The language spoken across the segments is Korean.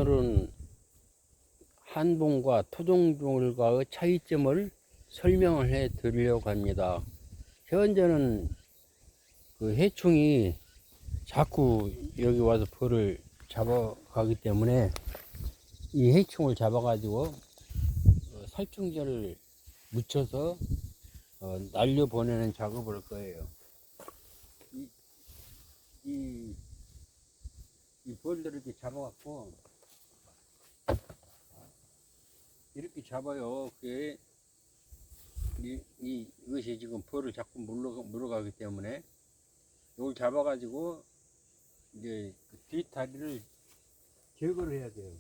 오늘은 한봉과 토종종들과의 차이점을 설명을 해 드리려고 합니다. 현재는 그 해충이 자꾸 여기 와서 벌을 잡아가기 때문에 이 해충을 잡아가지고 살충제를 묻혀서 날려보내는 작업을 할 거예요. 이 벌들을 이렇게 잡아갖고 이렇게 잡아요. 그게 이것이 지금 벌을 자꾸 물어가기 때문에 이걸 잡아가지고 이제 그 뒷다리를 제거를 해야 돼요.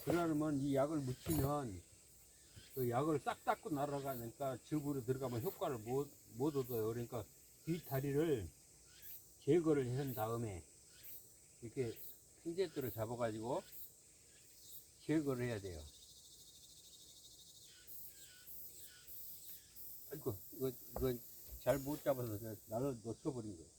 그러면 이 약을 묻히면 그 약을 싹 닦고 날아가니까 즙으로 들어가면 효과를 못 얻어요. 그러니까 뒷다리를 제거를 한 다음에 이렇게 핀셋으로 잡아가지고 제거를 해야 돼요. 아이고, 이거 잘 못 잡아서 나를 놓쳐버린 거예요.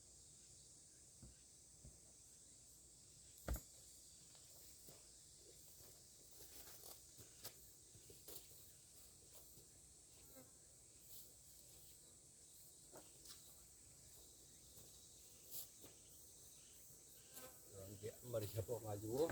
이제 한 마리 잡아가지고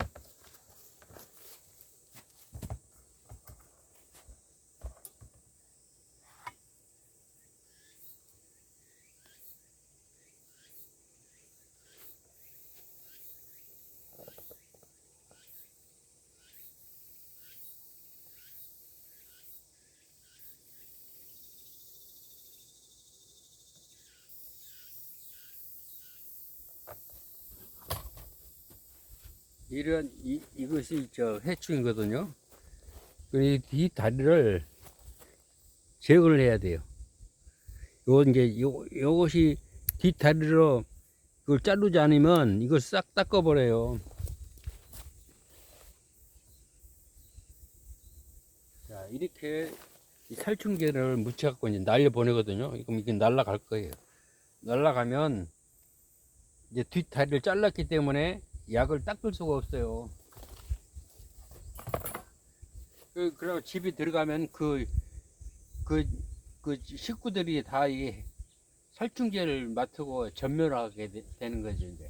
이것이 해충이거든요. 이 다리를 제거를 해야 돼요. 요것이 뒷다리로 그걸 자르지 않으면 이걸 싹 닦아버려요. 자, 이렇게 살충제를 묻혀갖고 이제 날려보내거든요. 그럼 이게 날아갈 거예요. 날아가면 이제 뒷다리를 잘랐기 때문에 약을 닦을 수가 없어요. 그리고 집에 들어가면 그 식구들이 다 이 살충제를 맡고 전멸하게 되는 거죠, 이제.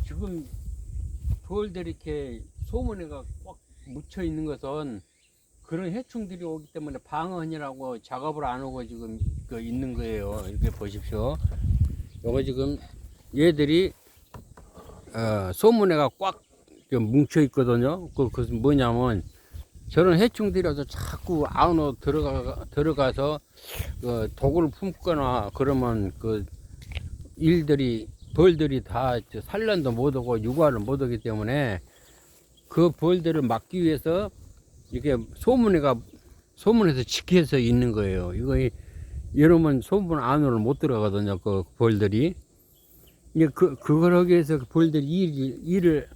지금 벌들이 이렇게 소문에가 꽉 묻혀 있는 것은 그런 해충들이 오기 때문에 방어하느라고 작업을 안 하고 지금 있는 거예요. 이렇게 보십시오. 요거 지금 얘들이 소문에가 꽉 뭉쳐 있거든요. 그것은 뭐냐면 저런 해충들이라도 자꾸 안으로 들어가서 독을 품거나 그러면 벌들이 다 산란도 못하고 육아를 못하기 때문에 그 벌들을 막기 위해서 이렇게 소문에서 지켜서 있는 거예요. 이러면 소문 안으로 못 들어가거든요. 그 벌들이. 그걸 하기 위해서 벌들이 일을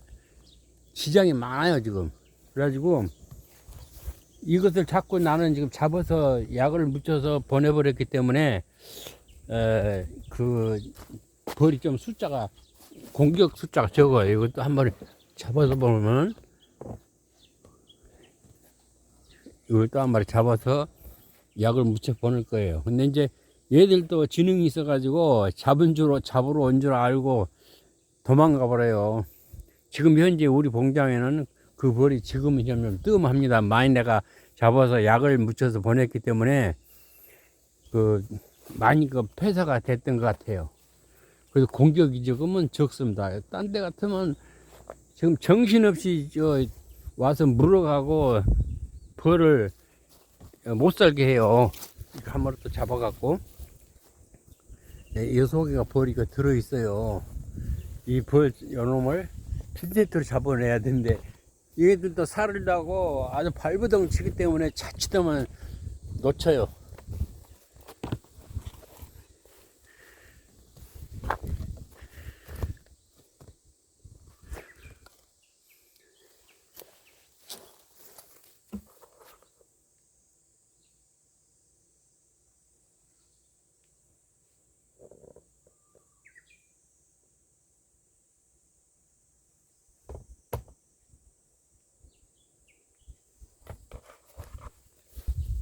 지장이 많아요, 지금. 그래가지고 이것을 자꾸 나는 지금 잡아서 약을 묻혀서 보내버렸기 때문에 벌이 좀 공격 숫자가 적어요. 이것도 한 마리 잡아서 보면 이것도 한 마리 잡아서 약을 묻혀 보낼 거예요. 근데 이제 얘들도 지능이 있어 가지고 잡으러 온 줄 알고 도망가 버려요. 지금 현재 우리 공장에는 그 벌이 지금은 좀 뜸합니다. 많이 내가 잡아서 약을 묻혀서 보냈기 때문에 많이 폐사가 됐던 것 같아요. 그래서 공격이 지금은 적습니다. 딴 데 같으면 지금 정신없이 와서 물어가고 벌을 못 살게 해요. 한 마리 또 잡아갖고 이 속에가 벌이 들어있어요. 이 벌 요놈을 핀세트로 잡아내야 되는데 얘들도 살을 나고 아주 발버둥 치기 때문에 자칫하면 놓쳐요.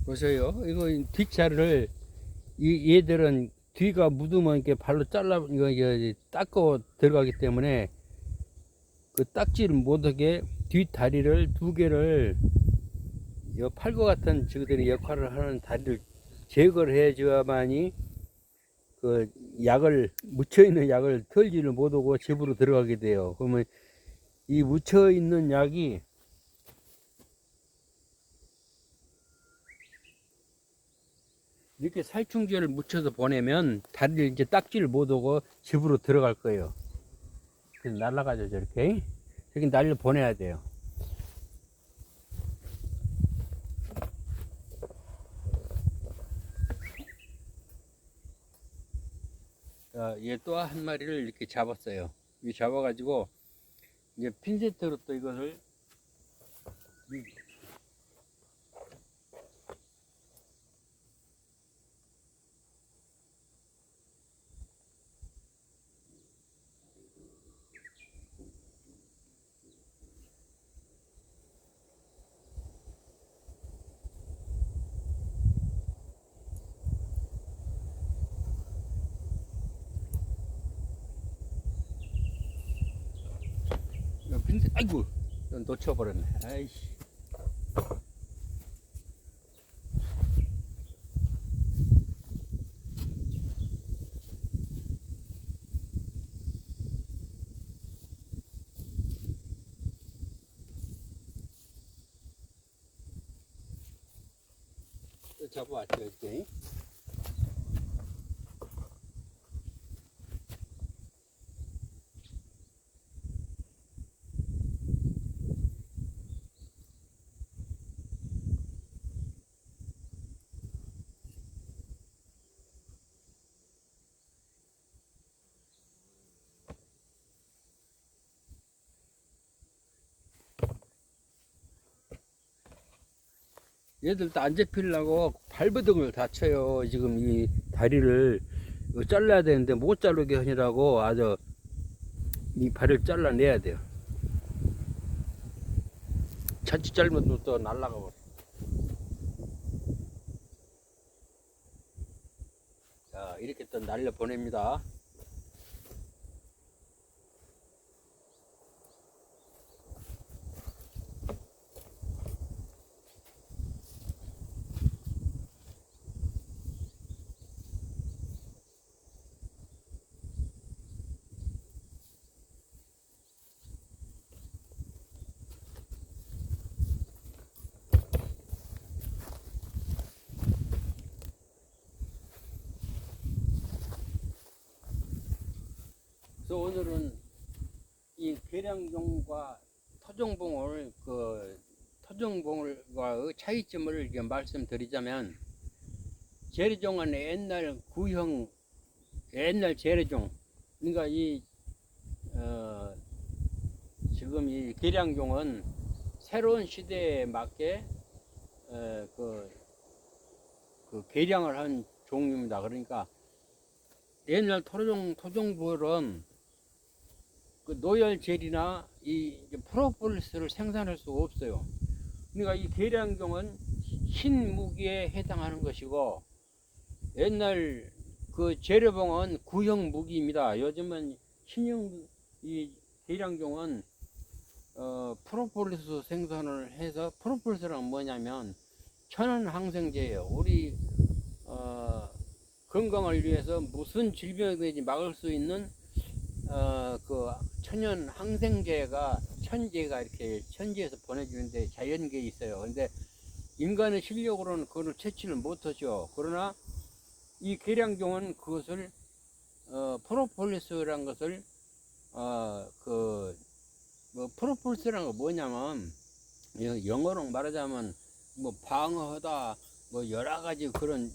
보세요. 이거 뒷차를 얘들은 뒤가 묻으면 이렇게 발로 이거 닦고 들어가기 때문에 그 닦지를 못하게 뒷 다리를 두 개를 이 팔과 같은 저들이 역할을 하는 다리를 제거를 해줘야만이 그 약을 묻혀 있는 약을 털지를 못하고 집으로 들어가게 돼요. 그러면 이 묻혀 있는 약이 이렇게 살충제를 묻혀서 보내면 다리를 이제 닦지를 못하고 집으로 들어갈 거예요. 그래서 날라가죠, 저렇게. 이렇게 날려 보내야 돼요. 얘 또 한 마리를 이렇게 잡았어요. 이 잡아가지고 이제 핀세트로 또 이것을 핀세트, 아이고, 놓쳐버렸네. 아이씨. 또 잡아왔죠, 이렇게. 얘들도 안 잡히려고 발버둥을 다쳐요. 지금 이 다리를 잘라야 되는데 못 자르게 하느라고 아주 이 발을 잘라내야 돼요. 자칫 잘못하면 또 날아가 버려. 자, 이렇게 또 날려 보냅니다. 그래서 오늘은 이 계량종과 토종봉을 토종봉과의 차이점을 이제 말씀드리자면, 재래종은 옛날 구형, 옛날 재래종, 그러니까 지금 이 계량종은 새로운 시대에 맞게 그 계량을 한 종입니다. 그러니까 옛날 토종벌은 그 노열젤이나 이 프로폴리스를 생산할 수가 없어요. 그러니까 이 계량종은 흰 무기에 해당하는 것이고, 옛날 그 재래봉은 구형 무기입니다. 요즘은 신형 이 계량종은 프로폴리스 생산을 해서, 프로폴리스란 뭐냐면 천연 항생제예요. 우리 건강을 위해서 무슨 질병이든지 막을 수 있는 그 천연 항생제가 천지가 이렇게 천지에서 보내주는데 자연계에 있어요. 근데 인간의 실력으로는 그걸 채취를 못하죠. 그러나 이 계량종은 그것을 프로폴리스라는 것을 뭐 프로폴스라는 거 뭐냐면, 영어로 말하자면, 뭐, 방어하다, 뭐, 여러 가지 그런,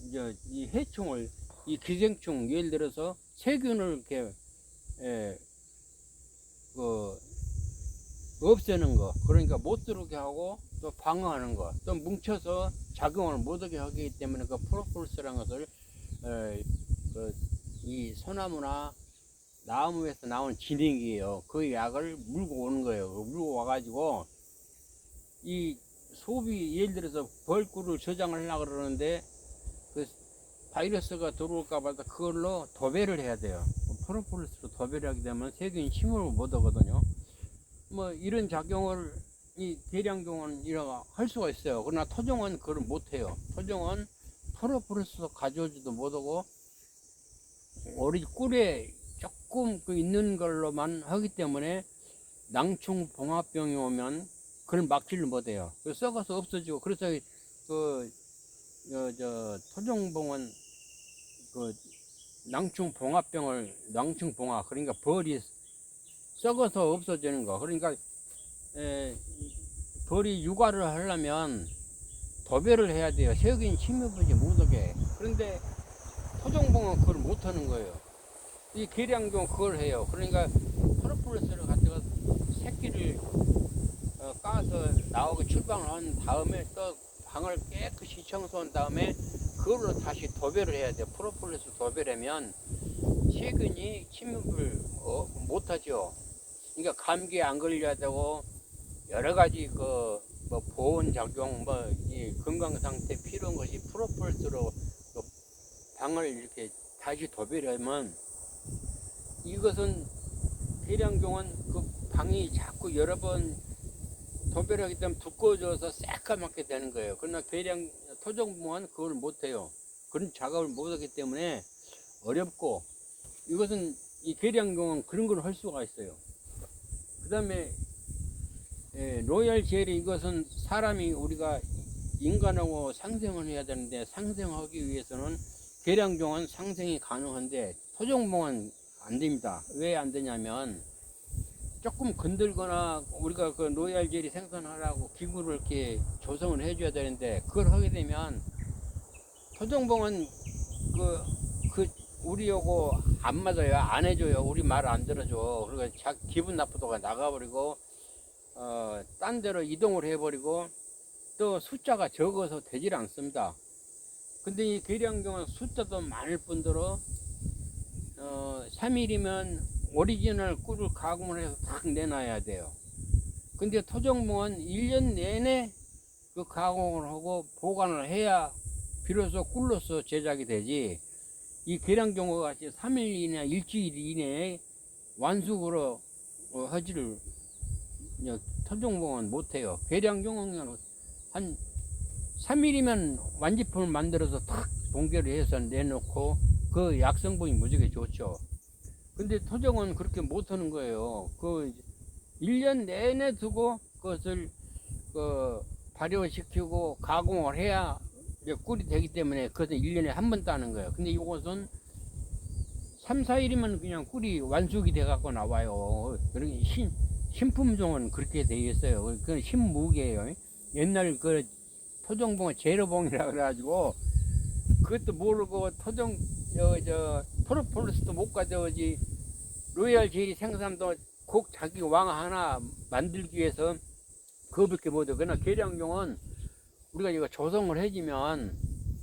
이 해충을, 이 기생충, 예를 들어서 세균을 이렇게, 예, 그, 없애는 거. 그러니까 못 들어오게 하고, 또 방어하는 거. 또 뭉쳐서 작용을 못하게 하기 때문에 그 프로폴스라는 것을, 이 소나무나 나무에서 나온 진액이에요. 그 약을 물고 오는 거예요. 물고 와가지고, 이 소비, 예를 들어서 벌꿀을 저장을 하려고 그러는데, 그 바이러스가 들어올까봐 그걸로 도배를 해야 돼요. 프로폴리스로 도배를 하게 되면 세균이 침을 못 하거든요. 뭐 이런 작용을 이 계량종은 할 수가 있어요. 그러나 토종은 그걸 못해요. 토종은 프로폴리스로 가져오지도 못하고 오리 꿀에 조금 있는 걸로만 하기 때문에 낭충 봉합병이 오면 그걸 막지를 못해요. 썩어서 없어지고. 그래서 토종봉은 낭충 봉합, 그러니까 벌이 썩어서 없어지는 거. 그러니까 벌이 육아를 하려면 도배를 해야 돼요. 세균이 침입하지 못하게. 그런데 토종봉은 그걸 못하는 거예요. 이 계량종 그걸 해요. 그러니까 프로폴리스를 가져가 새끼를 까서 나오게 출방을 한 다음에 또 방을 깨끗이 청소한 다음에 그걸로 다시 도배를 해야 돼요. 프로폴리스 도배라면 세균이 침입을 못하죠. 그러니까 감기에 안 걸려야 되고 여러 가지 뭐 보온 작용, 이 건강 상태 필요한 것이 프로폴리스로 방을 이렇게 다시 도배하면 이것은 계량종은 그 방이 자꾸 여러 번 도배를 하기 때문에 두꺼워져서 새까맣게 되는 거예요. 그러나 토종봉은 그걸 못해요. 그런 작업을 못하기 때문에 어렵고, 이것은 이 계량종은 그런 걸 할 수가 있어요. 그 다음에 로얄 젤리, 이것은 사람이 우리가 인간하고 상생을 해야 되는데 상생하기 위해서는 계량종은 상생이 가능한데 토종봉은 안 됩니다. 왜 안 되냐면 조금 건들거나 우리가 그 로얄 젤리 생산하라고 기구를 이렇게 조성을 해줘야 되는데 그걸 하게 되면 토종봉은 우리하고 안 맞아요. 안 해줘요. 우리 말 안 들어줘. 그러니까 기분 나쁘다가 나가버리고 딴 데로 이동을 해버리고 또 숫자가 적어서 되질 않습니다. 근데 이 계량종은 숫자도 많을 뿐더러 3일이면 오리지널 꿀을 가공을 해서 딱 내놔야 돼요. 근데 토종봉은 1년 내내 그 가공을 하고 보관을 해야 비로소 꿀로서 제작이 되지, 이 계량종과 같이 3일이나 일주일 이내에 완숙으로 하지를 토종봉은 못해요. 계량종은 한 3일이면 완제품을 만들어서 탁 동결을 해서 내놓고 그 약성분이 무지하게 좋죠. 근데 토종은 그렇게 못하는 거예요. 1년 내내 두고 그것을 발효시키고 가공을 해야 꿀이 되기 때문에 그것은 1년에 한 번 따는 거예요. 근데 이것은 3, 4일이면 그냥 꿀이 완숙이 돼 갖고 나와요. 그러니 신품종은 그렇게 돼 있어요. 그건 신무기예요. 옛날 토종봉은 제로봉이라 그래가지고 그것도 모르고 프로폴리스도 못 가져오지, 로얄 젤리 생산도 꼭 자기 왕 하나 만들기 위해서 그거밖에 못해. 그러나 계량종은 우리가 이거 조성을 해주면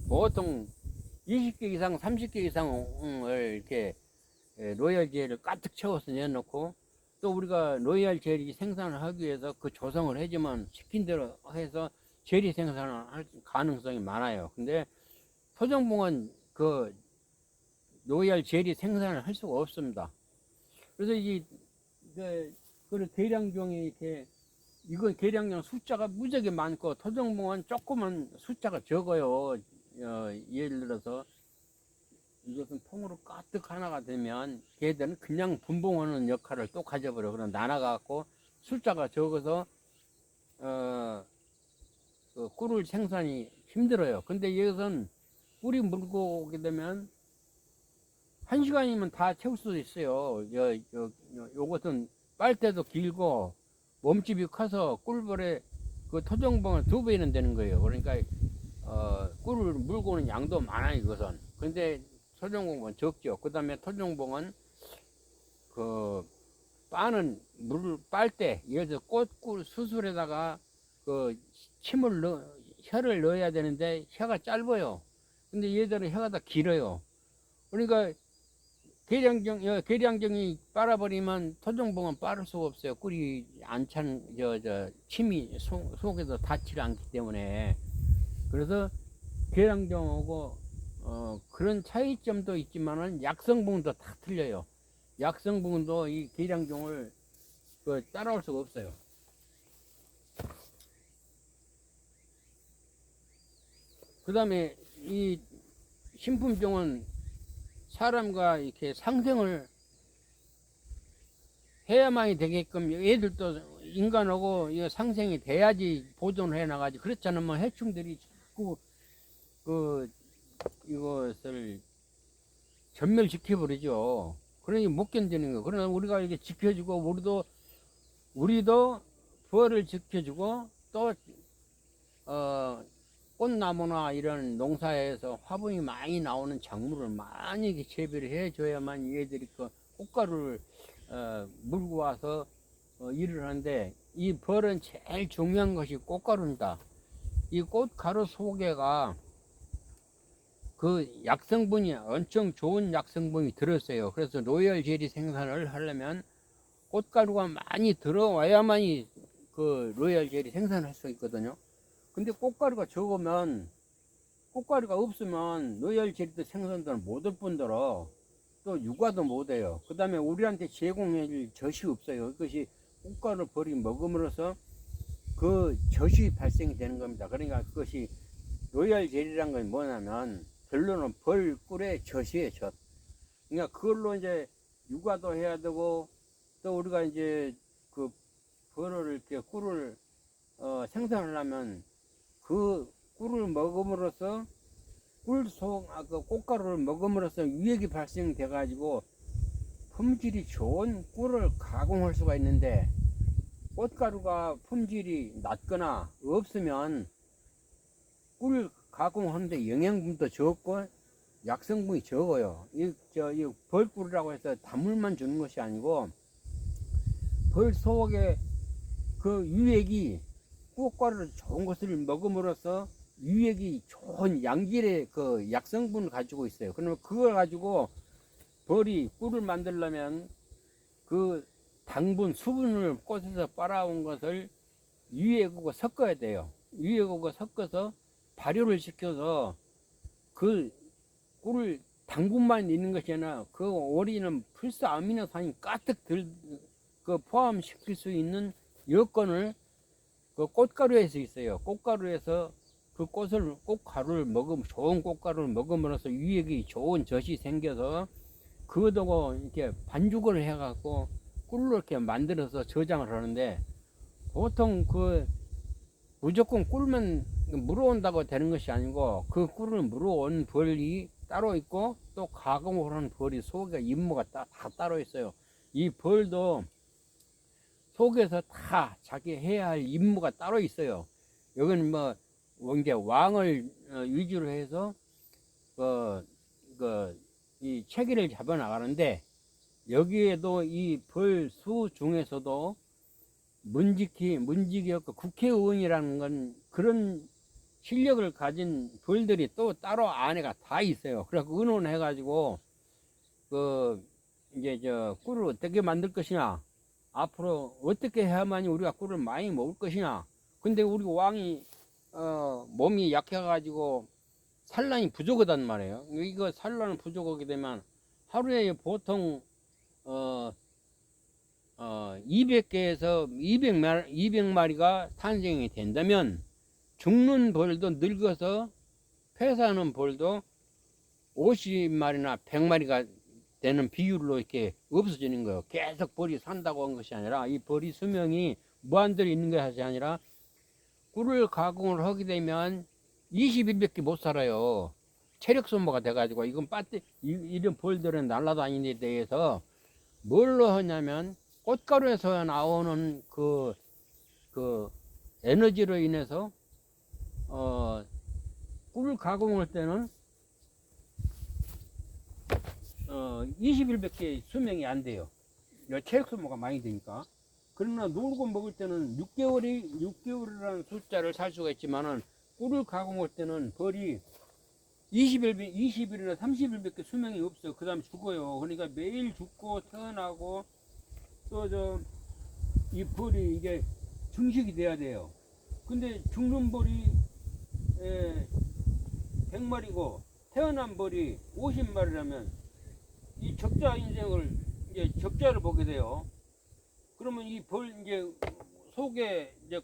보통 20개 이상 30개 이상을 이렇게 로얄 젤리를 가득 채워서 내놓고, 또 우리가 로얄 젤리 생산을 하기 위해서 그 조성을 해주면 시킨 대로 해서 젤리 생산을 할 가능성이 많아요. 근데 토종봉은 로얄 젤리 생산을 할 수가 없습니다. 그래서 그 계량종이 이거 계량종 숫자가 무지하게 많고 토종봉은 조금은 숫자가 적어요. 예를 들어서 이것은 통으로 가득 하나가 되면 걔들은 그냥 분봉하는 역할을 또 가져버려. 그럼 나눠갖고 숫자가 적어서 꿀을 생산이 힘들어요. 근데 이것은 꿀이 물고 오게 되면 1시간이면 다 채울 수도 있어요. 요것은 빨대도 길고 몸집이 커서 꿀벌에 그 토종봉은 2배는 되는 거예요. 그러니까 꿀을 물고는 양도 많아요, 이것은. 근데 토종봉은 적죠. 그 다음에 토종봉은 그 빠는 물 빨대, 예를 들어 꽃꿀 수술에다가 그 혀를 넣어야 되는데 혀가 짧아요. 근데 얘들은 혀가 다 길어요. 그러니까 계량경이 빨아버리면 토종봉은 빠를 수가 없어요. 꿀이 안 찬, 침이 속에서 닿지 않기 때문에. 그래서 계량경하고, 그런 차이점도 있지만은 약성봉도 다 틀려요. 약성봉도 이 계량종을 따라올 수가 없어요. 그 다음에 이 신품종은 사람과 이렇게 상생을 해야만이 되게끔 얘들도 인간하고 상생이 돼야지 보존을 해 나가지. 그렇지 않으면 해충들이 자꾸 이것을 전멸시켜 버리죠. 그러니 못 견디는 거. 그러나 우리가 이렇게 지켜주고 우리도 벌을 지켜주고 또 꽃나무나 이런 농사에서 화분이 많이 나오는 작물을 많이 재배를 해줘야만 얘들이 그 꽃가루를 물고 와서 일을 하는데, 이 벌은 제일 중요한 것이 꽃가루입니다. 이 꽃가루 속에가 그 약성분이 엄청 좋은 약성분이 들었어요. 그래서 로열 젤리 생산을 하려면 꽃가루가 많이 들어와야만이 그 로열 젤리 생산할 수 있거든요. 근데 꽃가루가 적으면, 꽃가루가 없으면 로열 젤리도 생산도 못할 뿐더러 또 육아도 못해요. 그 다음에 우리한테 제공해줄 젖이 없어요. 그것이 꽃가루 벌이 먹음으로써 그 젖이 발생이 되는 겁니다. 그러니까 그것이 로열 젤리란 건 뭐냐면 결론은 벌 꿀의 젖이에요, 젖. 그러니까 그걸로 이제 육아도 해야 되고, 또 우리가 이제 그 벌을 이렇게 꿀을 생산하려면 그 꿀을 먹음으로써 그 꽃가루를 먹음으로써 유액이 발생돼 가지고 품질이 좋은 꿀을 가공할 수가 있는데, 꽃가루가 품질이 낮거나 없으면 꿀 가공하는데 영양분도 적고 약성분이 적어요. 이 벌꿀이라고 해서 단물만 주는 것이 아니고 벌 속에 그 유액이 꽃가루를 좋은 것을 먹음으로써 유액이 좋은 양질의 그 약성분을 가지고 있어요. 그러면 그걸 가지고 벌이 꿀을 만들려면 그 당분, 수분을 꽃에서 빨아온 것을 유액하고 섞어야 돼요. 유액하고 섞어서 발효를 시켜서 그 꿀을 당분만 있는 것이 아니라 그 오리는 필수 아미노산이 가득 포함시킬 수 있는 여건을 그 꽃가루에서 있어요. 꽃가루에서 그 꽃가루를 좋은 꽃가루를 먹음으로써 유액이 좋은 젖이 생겨서 그거도 이렇게 반죽을 해갖고 꿀로 이렇게 만들어서 저장을 하는데, 보통 무조건 꿀만 물어온다고 되는 것이 아니고 그 꿀을 물어온 벌이 따로 있고 또 가공을 하는 벌이 속에 임무가 다 따로 있어요. 이 벌도 속에서 다 자기 해야 할 임무가 따로 있어요. 여기는 이제 왕을 위주로 해서 이 체계를 잡아 나가는데, 여기에도 이 벌수 중에서도 문직이었고 국회의원이라는 건 그런 실력을 가진 벌들이 또 따로 안에가 다 있어요. 그래서 의논해가지고 이제 꿀을 어떻게 만들 것이냐, 앞으로 어떻게 해야만이 우리가 꿀을 많이 먹을 것이냐. 근데 우리 왕이 몸이 약해가지고 산란이 부족하단 말이에요. 이거 산란이 부족하게 되면 하루에 보통 200개에서 200마리가 탄생이 된다면 죽는 벌도 늙어서 폐사하는 벌도 50마리나 100마리가 되는 비율로 이렇게 없어지는 거예요. 계속 벌이 산다고 한 것이 아니라, 이 벌이 수명이 무한대로 있는 것이 아니라 꿀을 가공을 하게 되면 20일밖에 못 살아요. 체력 소모가 돼가지고 이건 이런 벌들은 날아다니는 데 대해서 뭘로 하냐면 꽃가루에서 나오는 그 에너지로 인해서 꿀 가공할 때는 20일밖에 수명이 안 돼요. 체력 소모가 많이 되니까. 그러나 놀고 먹을 때는 6개월이라는 숫자를 살 수가 있지만은 꿀을 가공할 때는 벌이 20일이나 30일밖에 수명이 없어요. 그 다음에 죽어요. 그러니까 매일 죽고 태어나고 또 이 벌이 이게 증식이 돼야 돼요. 근데 죽는 벌이 100마리고 태어난 벌이 50마리라면 이 적자 인생을 이제 적자를 보게 돼요. 그러면 이 벌 이제 속에 이제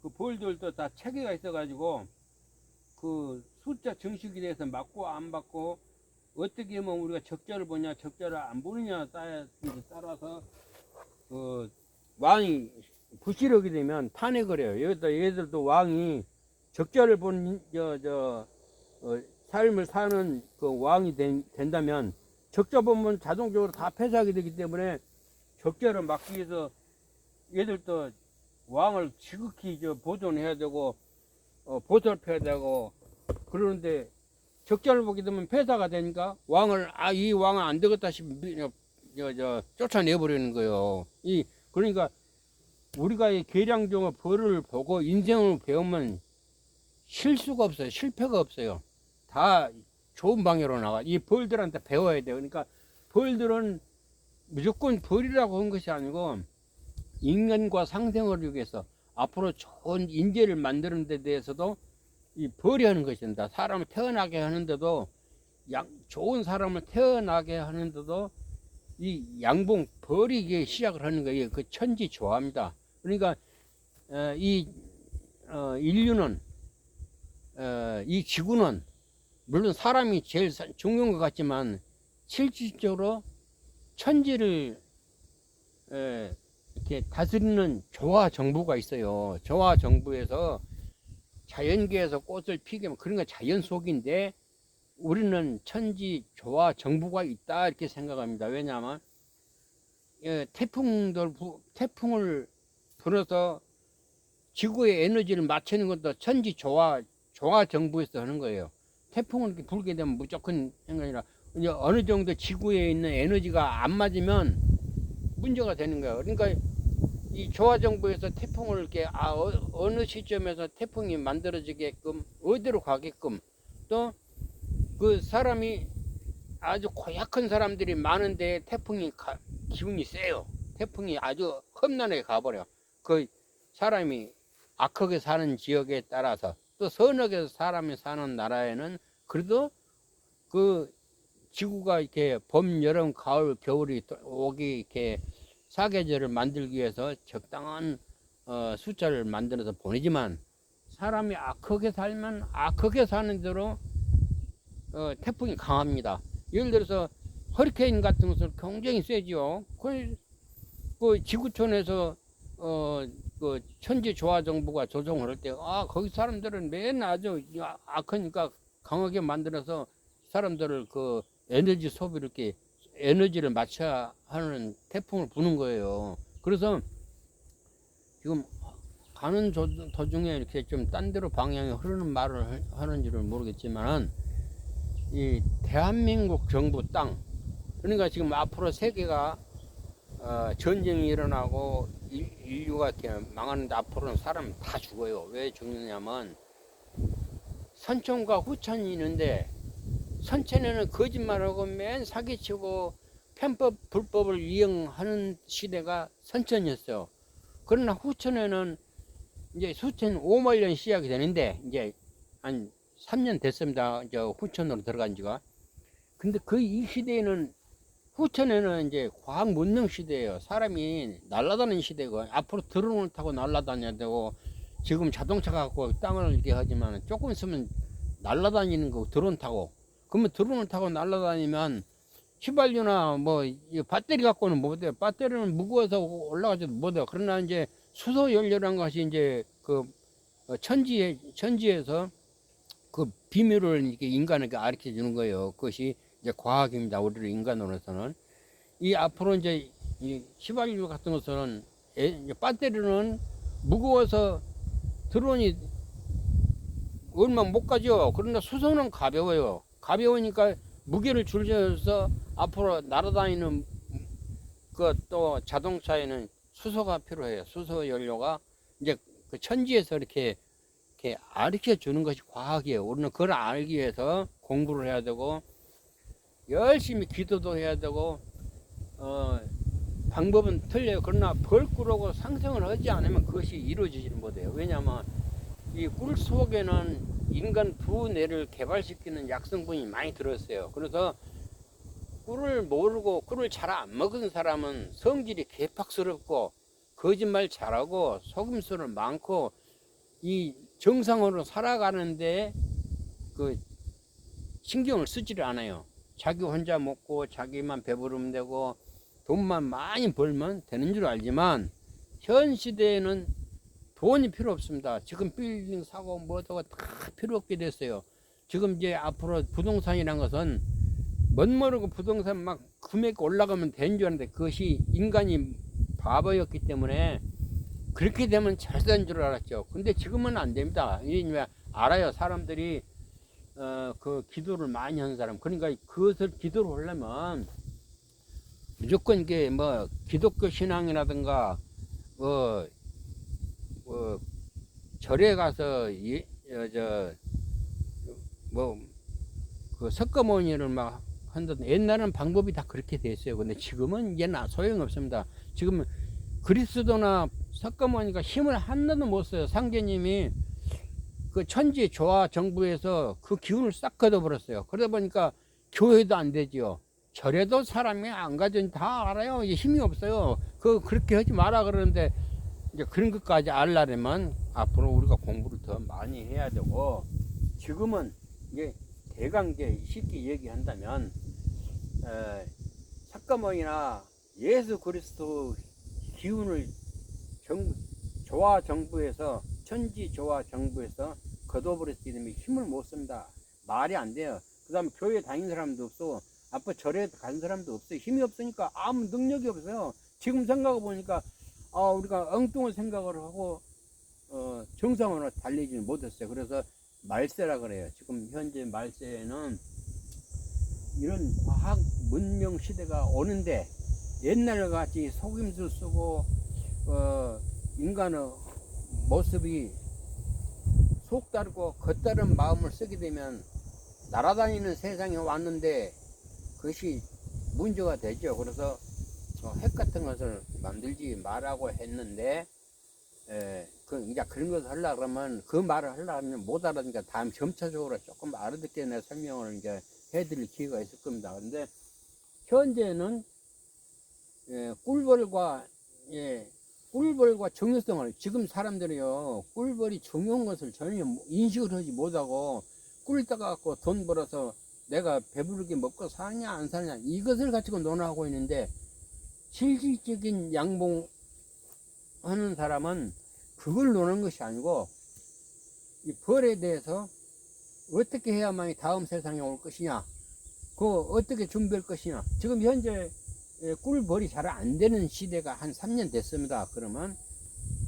그 벌들도 다 체계가 있어가지고 그 숫자 증식에 대해서 맞고 안 맞고 어떻게 하면 우리가 적자를 보냐 적자를 안 보느냐 따라서 그 왕이 부실하게 되면 탄핵을 해요. 여기다 얘들도 왕이 적자를 본 삶을 사는 그 왕이 된다면 적자 보면 자동적으로 다 폐사하게 되기 때문에 적자를 막기 위해서 얘들도 왕을 지극히 보존해야 되고 보살펴야 되고 그러는데 적자를 보게 되면 폐사가 되니까 왕을 이 왕은 안 되겠다 싶으면 쫓아내버리는 거예요. 그러니까 우리가 이 계량종의 벌을 보고 인생을 배우면 실수가 없어요. 실패가 없어요. 다 좋은 방향으로 나가. 이 벌들한테 배워야 돼요. 그러니까 벌들은 무조건 벌이라고 한 것이 아니고 인간과 상생을 위해서 앞으로 좋은 인재를 만드는 데 대해서도 이 벌이 하는 것입니다. 사람을 태어나게 하는데도 좋은 사람을 태어나게 하는데도 이 양봉 벌이 이게 시작을 하는 거예요. 그 천지 조화입니다. 그러니까 인류는 이 지구는 물론 사람이 제일 중요한 것 같지만 실질적으로 천지를 이렇게 다스리는 조화 정부가 있어요. 조화 정부에서 자연계에서 꽃을 피게 하면 그런 건 자연 속인데 우리는 천지 조화 정부가 있다 이렇게 생각합니다. 왜냐하면 태풍을 불어서 지구의 에너지를 맞추는 것도 천지 조화 정부에서 하는 거예요. 태풍을 이렇게 불게 되면 무조건 생각이라 이제 어느 정도 지구에 있는 에너지가 안 맞으면 문제가 되는 거예요. 그러니까 이 조화 정부에서 태풍을 이렇게 어느 시점에서 태풍이 만들어지게끔 어디로 가게끔 또 그 사람이 아주 고약한 사람들이 많은데 태풍이 기운이 세요. 태풍이 아주 험난하게 가버려. 그 사람이 악하게 사는 지역에 따라서 또 선하게 사람이 사는 나라에는 그래도 그 지구가 이렇게 봄, 여름, 가을, 겨울이 오기 이렇게 사계절을 만들기 위해서 적당한 숫자를 만들어서 보내지만 사람이 악하게 살면 악하게 사는 대로 태풍이 강합니다. 예를 들어서 허리케인 같은 것은 굉장히 세죠. 그 지구촌에서 그 천지조화정부가 조정을 할 때 거기 사람들은 맨날 아주 악하니까 강하게 만들어서 사람들을 그 에너지 소비를 이렇게 에너지를 맞춰야 하는 태풍을 부는 거예요. 그래서 지금 가는 도중에 이렇게 좀 딴 데로 방향이 흐르는 말을 하는지를 모르겠지만은 이 대한민국 정부 땅 그러니까 지금 앞으로 세계가 전쟁이 일어나고 인류가 이렇게 망하는데 앞으로는 사람 다 죽어요. 왜 죽느냐면 선천과 후천이 있는데 선천에는 거짓말하고 맨 사기치고 편법 불법을 이용하는 시대가 선천이었어요. 그러나 후천에는 이제 수천 5만 년 시작이 되는데 이제 한 3년 됐습니다. 이제 후천으로 들어간 지가. 근데 이 시대에는 후천에는 이제 과학 문명 시대예요. 사람이 날아다니는 시대고 앞으로 드론을 타고 날아다녀야 되고 지금 자동차 갖고 땅을 이렇게 하지만 조금 있으면 날아다니는 거 드론 타고 그러면 드론을 타고 날아다니면 휘발유나 뭐 배터리 갖고는 못해요. 배터리는 무거워서 올라가지도 못해요. 그러나 이제 수소 연료라는 것이 이제 그 천지에서 그 비밀을 이렇게 인간에게 가르쳐 주는 거예요. 그것이 이제 과학입니다. 우리를 인간으로서는. 이 앞으로 이제 이 휘발유 같은 것은 이제 배터리는 무거워서 드론이 얼마 못 가죠. 그런데 수소는 가벼워요. 가벼우니까 무게를 줄여서 앞으로 날아다니는 그 또 자동차에는 수소가 필요해요. 수소 연료가 이제 그 천지에서 이렇게 가르쳐 주는 것이 과학이에요. 우리는 그걸 알기 위해서 공부를 해야 되고 열심히 기도도 해야 되고 방법은 틀려요. 그러나 벌꿀하고 상생을 하지 않으면 그것이 이루어지지는 못해요. 왜냐하면 이 꿀 속에는 인간 두뇌를 개발시키는 약성분이 많이 들었어요. 그래서 꿀을 모르고 꿀을 잘 안 먹은 사람은 성질이 개팍스럽고 거짓말 잘하고 속임수를 많고 이 정상으로 살아가는데 그 신경을 쓰지를 않아요. 자기 혼자 먹고 자기만 배부르면 되고 돈만 많이 벌면 되는 줄 알지만 현 시대에는 돈이 필요 없습니다. 지금 빌딩 사고 뭐다가 다 필요 없게 됐어요. 지금 이제 앞으로 부동산이란 것은 멋모르고 부동산 막 금액 올라가면 되는 줄 알았는데 그것이 인간이 바보였기 때문에 그렇게 되면 잘 된 줄 알았죠. 근데 지금은 안 됩니다. 왜 알아요. 사람들이 그 기도를 많이 하는 사람. 그러니까 그것을 기도를 하려면 무조건 이게 뭐 기독교 신앙이라든가 절에 가서 그 석가모니를 막 한다. 옛날에는 방법이 다 그렇게 됐어요. 근데 지금은 이제 소용없습니다. 지금 그리스도나 석가모니가 힘을 하나도 못 써요. 상제님이 그 천지 조화 정부에서 그 기운을 싹 걷어버렸어요. 그러다 보니까 교회도 안 되지요. 절에도 사람이 안 가더니 다 알아요. 이제 힘이 없어요. 그렇게 하지 마라 그러는데 이제 그런 것까지 알려면 앞으로 우리가 공부를 더 많이 해야 되고 지금은 이게 대강제 쉽게 얘기한다면 석가모니나 예수 그리스도 기운을 조화 정부에서 천지 조화 정부에서 걷어버렸기 때문에 힘을 못 씁니다. 말이 안 돼요. 그 다음에 교회 다니는 사람도 없고 앞으로 절에 가는 사람도 없어요. 힘이 없으니까 아무 능력이 없어요. 지금 생각해 보니까 우리가 엉뚱한 생각을 하고 정상으로 달리지 못했어요. 그래서 말세라 그래요. 지금 현재 말세에는 이런 과학 문명 시대가 오는데 옛날 같이 속임수 쓰고 인간의 모습이 속다르고 겉다른 마음을 쓰게 되면 날아다니는 세상에 왔는데 그것이 문제가 되죠. 그래서 핵 같은 것을 만들지 말라고 했는데 이제 그런 것을 하려고 그러면 그 말을 하려고 하면 못 알아듣니까 다음 점차적으로 조금 알아듣게 내 설명을 이제 해드릴 기회가 있을 겁니다. 근데 현재는 꿀벌과 중요성을 지금 사람들이요 꿀벌이 중요한 것을 전혀 인식을 하지 못하고 꿀 따갖고 돈 벌어서 내가 배부르게 먹고 사냐 안 사냐 이것을 가지고 논하고 있는데 실질적인 양봉하는 사람은 그걸 노는 것이 아니고 이 벌에 대해서 어떻게 해야만 다음 세상에 올 것이냐 어떻게 준비할 것이냐 지금 현재 꿀벌이 잘 안 되는 시대가 한 3년 됐습니다. 그러면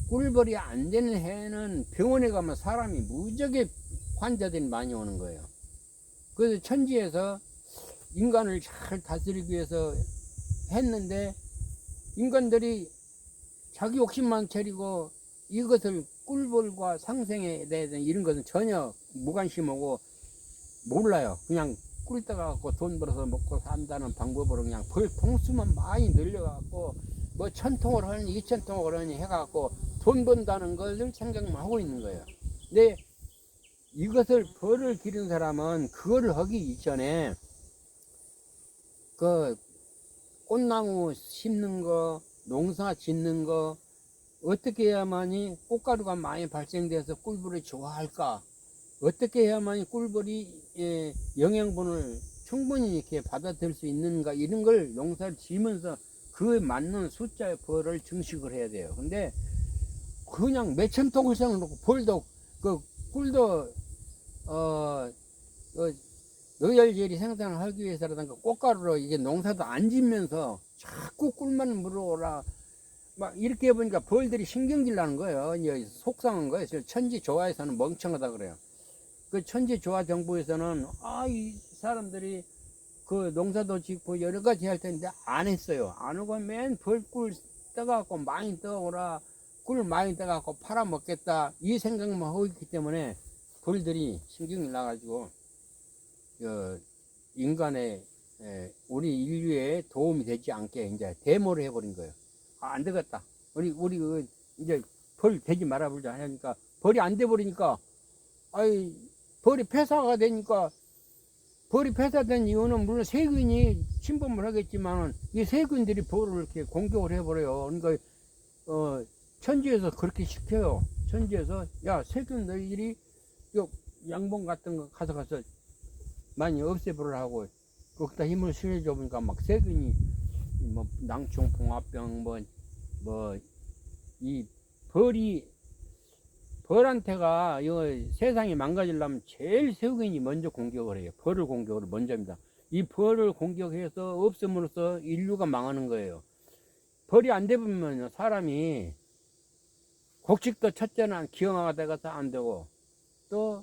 꿀벌이 안 되는 해에는 병원에 가면 사람이 무지하게 환자들이 많이 오는 거예요. 그래서 천지에서 인간을 잘 다스리기 위해서 했는데 인간들이 자기 욕심만 차리고 이것을 꿀벌과 상생에 대해서 이런 것은 전혀 무관심하고 몰라요. 그냥 꿀 따가갖고 돈 벌어서 먹고 산다는 방법으로 그냥 벌 통수만 많이 늘려갖고 뭐 1000통을 하니 2000통을 하니 해갖고 돈 번다는 것을 생각만 하고 있는 거예요. 근데 이것을 벌을 기른 사람은 그거를 하기 이전에 그 꽃나무 심는 거, 농사 짓는 거 어떻게 해야만이 꽃가루가 많이 발생돼서 꿀벌이 좋아할까? 어떻게 해야만이 꿀벌이 영양분을 충분히 이렇게 받아들일 수 있는가? 이런 걸 농사를 지면서 그에 맞는 숫자의 벌을 증식을 해야 돼요. 근데 그냥 몇천 통을 세워놓고 벌도 꿀도 노열젤이 생산을 하기 위해서라든가 꽃가루로 이게 농사도 안 짓면서 자꾸 꿀만 물어오라 막 이렇게 해보니까 벌들이 신경질 나는 거예요. 이제 속상한 거예요. 천지 조화에서는 멍청하다 그래요. 그 천지 조화 정부에서는 이 사람들이 그 농사도 짓고 여러 가지 할 텐데 안 했어요. 안 하고 맨 벌꿀 떠갖고 많이 떠오라, 꿀 많이 떠갖고 팔아먹겠다 이 생각만 하고 있기 때문에 벌들이 신경이 나가지고 인간의 우리 인류에 도움이 되지 않게 이제 데모를 해버린 거예요. 안 되겠다. 우리 이제 벌 되지 말아보자 하니까 벌이 안 돼버리니까 벌이 폐사가 되니까 벌이 폐사된 이유는 물론 세균이 침범을 하겠지만 이 세균들이 벌을 이렇게 공격을 해버려요. 그러니까 천지에서 그렇게 시켜요. 천지에서 야 세균 너희들이 양봉 같은 거 가서 많이 없애버려 하고 거기다 힘을 실어줘 보니까 막 세균이 뭐 낭충, 봉합병 이 벌한테가 세상이 망가지려면 제일 세균이 먼저 공격을 해요. 벌을 공격을 먼저 합니다. 이 벌을 공격해서 없음으로써 인류가 망하는 거예요. 벌이 안 되면 사람이 곡식도 첫째는 기형아가 돼서 안 되고 또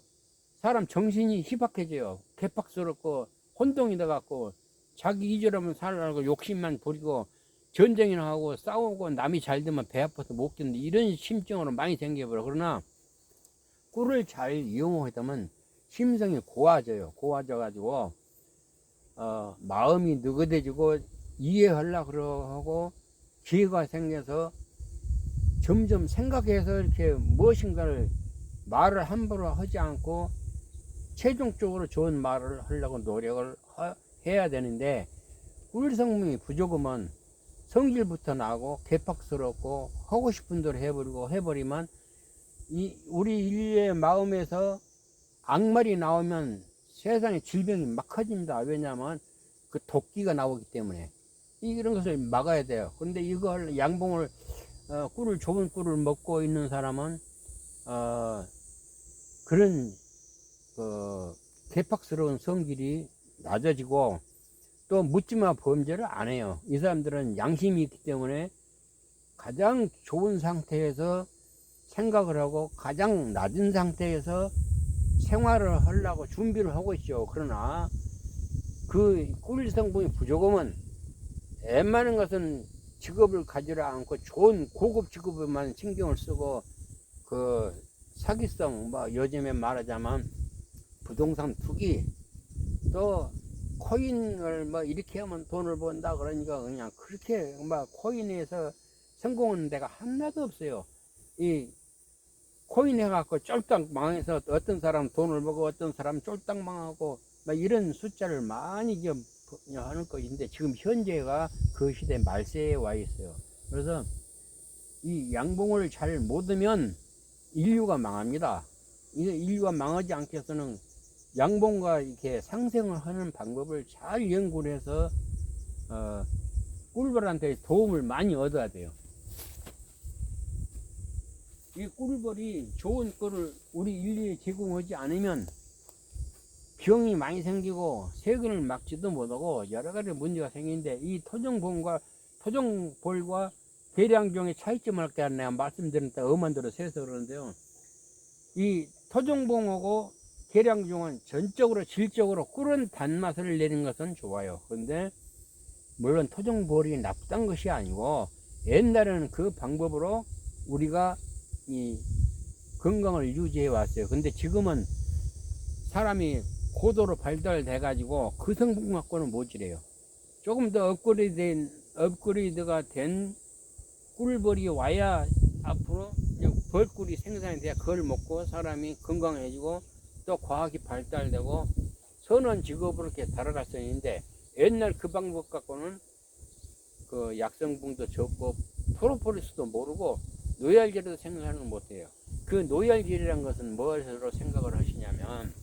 사람 정신이 희박해져요. 개팍스럽고 혼동이 돼갖고 자기 이주라면 살라고 욕심만 부리고 전쟁이나 하고 싸우고 남이 잘 되면 배 아파서 못 견디 이런 심정으로 많이 생겨버려. 그러나 꿀을 잘 이용하다면 심성이 고와져가지고 마음이 느긋해지고 이해하려고 그러고 기회가 생겨서 점점 생각해서 이렇게 무엇인가를 말을 함부로 하지 않고 최종적으로 좋은 말을 하려고 노력을 해야 되는데 꿀 성분이 부족하면 성질부터 나고 개팍스럽고 하고 싶은 대로 해버리면 우리 인류의 마음에서 악말이 나오면 세상에 질병이 막 커집니다. 왜냐하면 그 도끼가 나오기 때문에 이런 것을 막아야 돼요. 그런데 이걸 양봉을 좋은 꿀을 먹고 있는 사람은 그런 개팍스러운 성질이 낮아지고 또 묻지마 범죄를 안 해요. 이 사람들은 양심이 있기 때문에 가장 좋은 상태에서 생각을 하고 가장 낮은 상태에서 생활을 하려고 준비를 하고 있죠. 그러나 그 꿀 성분이 부족하면 웬만한 것은 직업을 가지를 않고 좋은 고급 직업에만 신경을 쓰고 그 사기성 요즘에 말하자면 부동산 투기 또 코인을 이렇게 하면 돈을 번다 그러니까 그냥 그렇게 코인에서 성공하는 데가 하나도 없어요. 이 코인 해갖고 쫄딱 망해서 어떤 사람 돈을 벌고 어떤 사람 쫄딱 망하고 이런 숫자를 많이 하는 것인데 지금 현재가 그 시대 말세에 와 있어요. 그래서 이 양봉을 잘 못 하면 인류가 망합니다. 인류가 망하지 않게 해서는 양봉과 이렇게 상생을 하는 방법을 잘 연구를 해서 꿀벌한테 도움을 많이 얻어야 돼요. 이 꿀벌이 좋은 꿀을 우리 인류에 제공하지 않으면 병이 많이 생기고 세균을 막지도 못하고 여러 가지 문제가 생기는데 이 토종벌과 계량종의 차이점을 내가 말씀드렸는데 엄한대로 세서 그러는데요. 이 토종봉하고 계량종은 전적으로 질적으로 꿀은 단맛을 내는 것은 좋아요. 그런데 물론 토종벌이 나쁘다는 것이 아니고 옛날에는 그 방법으로 우리가 이 건강을 유지해 왔어요. 근데 지금은 사람이 고도로 발달돼 가지고 그 성분 갖고는 못 지래요. 조금 더 업그레이드가 된 꿀벌이 와야 앞으로 벌꿀이 생산이 돼야 그걸 먹고 사람이 건강해지고 또 과학이 발달되고 선한 직업으로 이렇게 달아갈 수 있는데 옛날 그 방법 갖고는 그 약성분도 적고 프로폴리스도 모르고 노얄젤도 생산을 못해요. 그 노얄젤이란 것은 무엇으로 생각을 하시냐면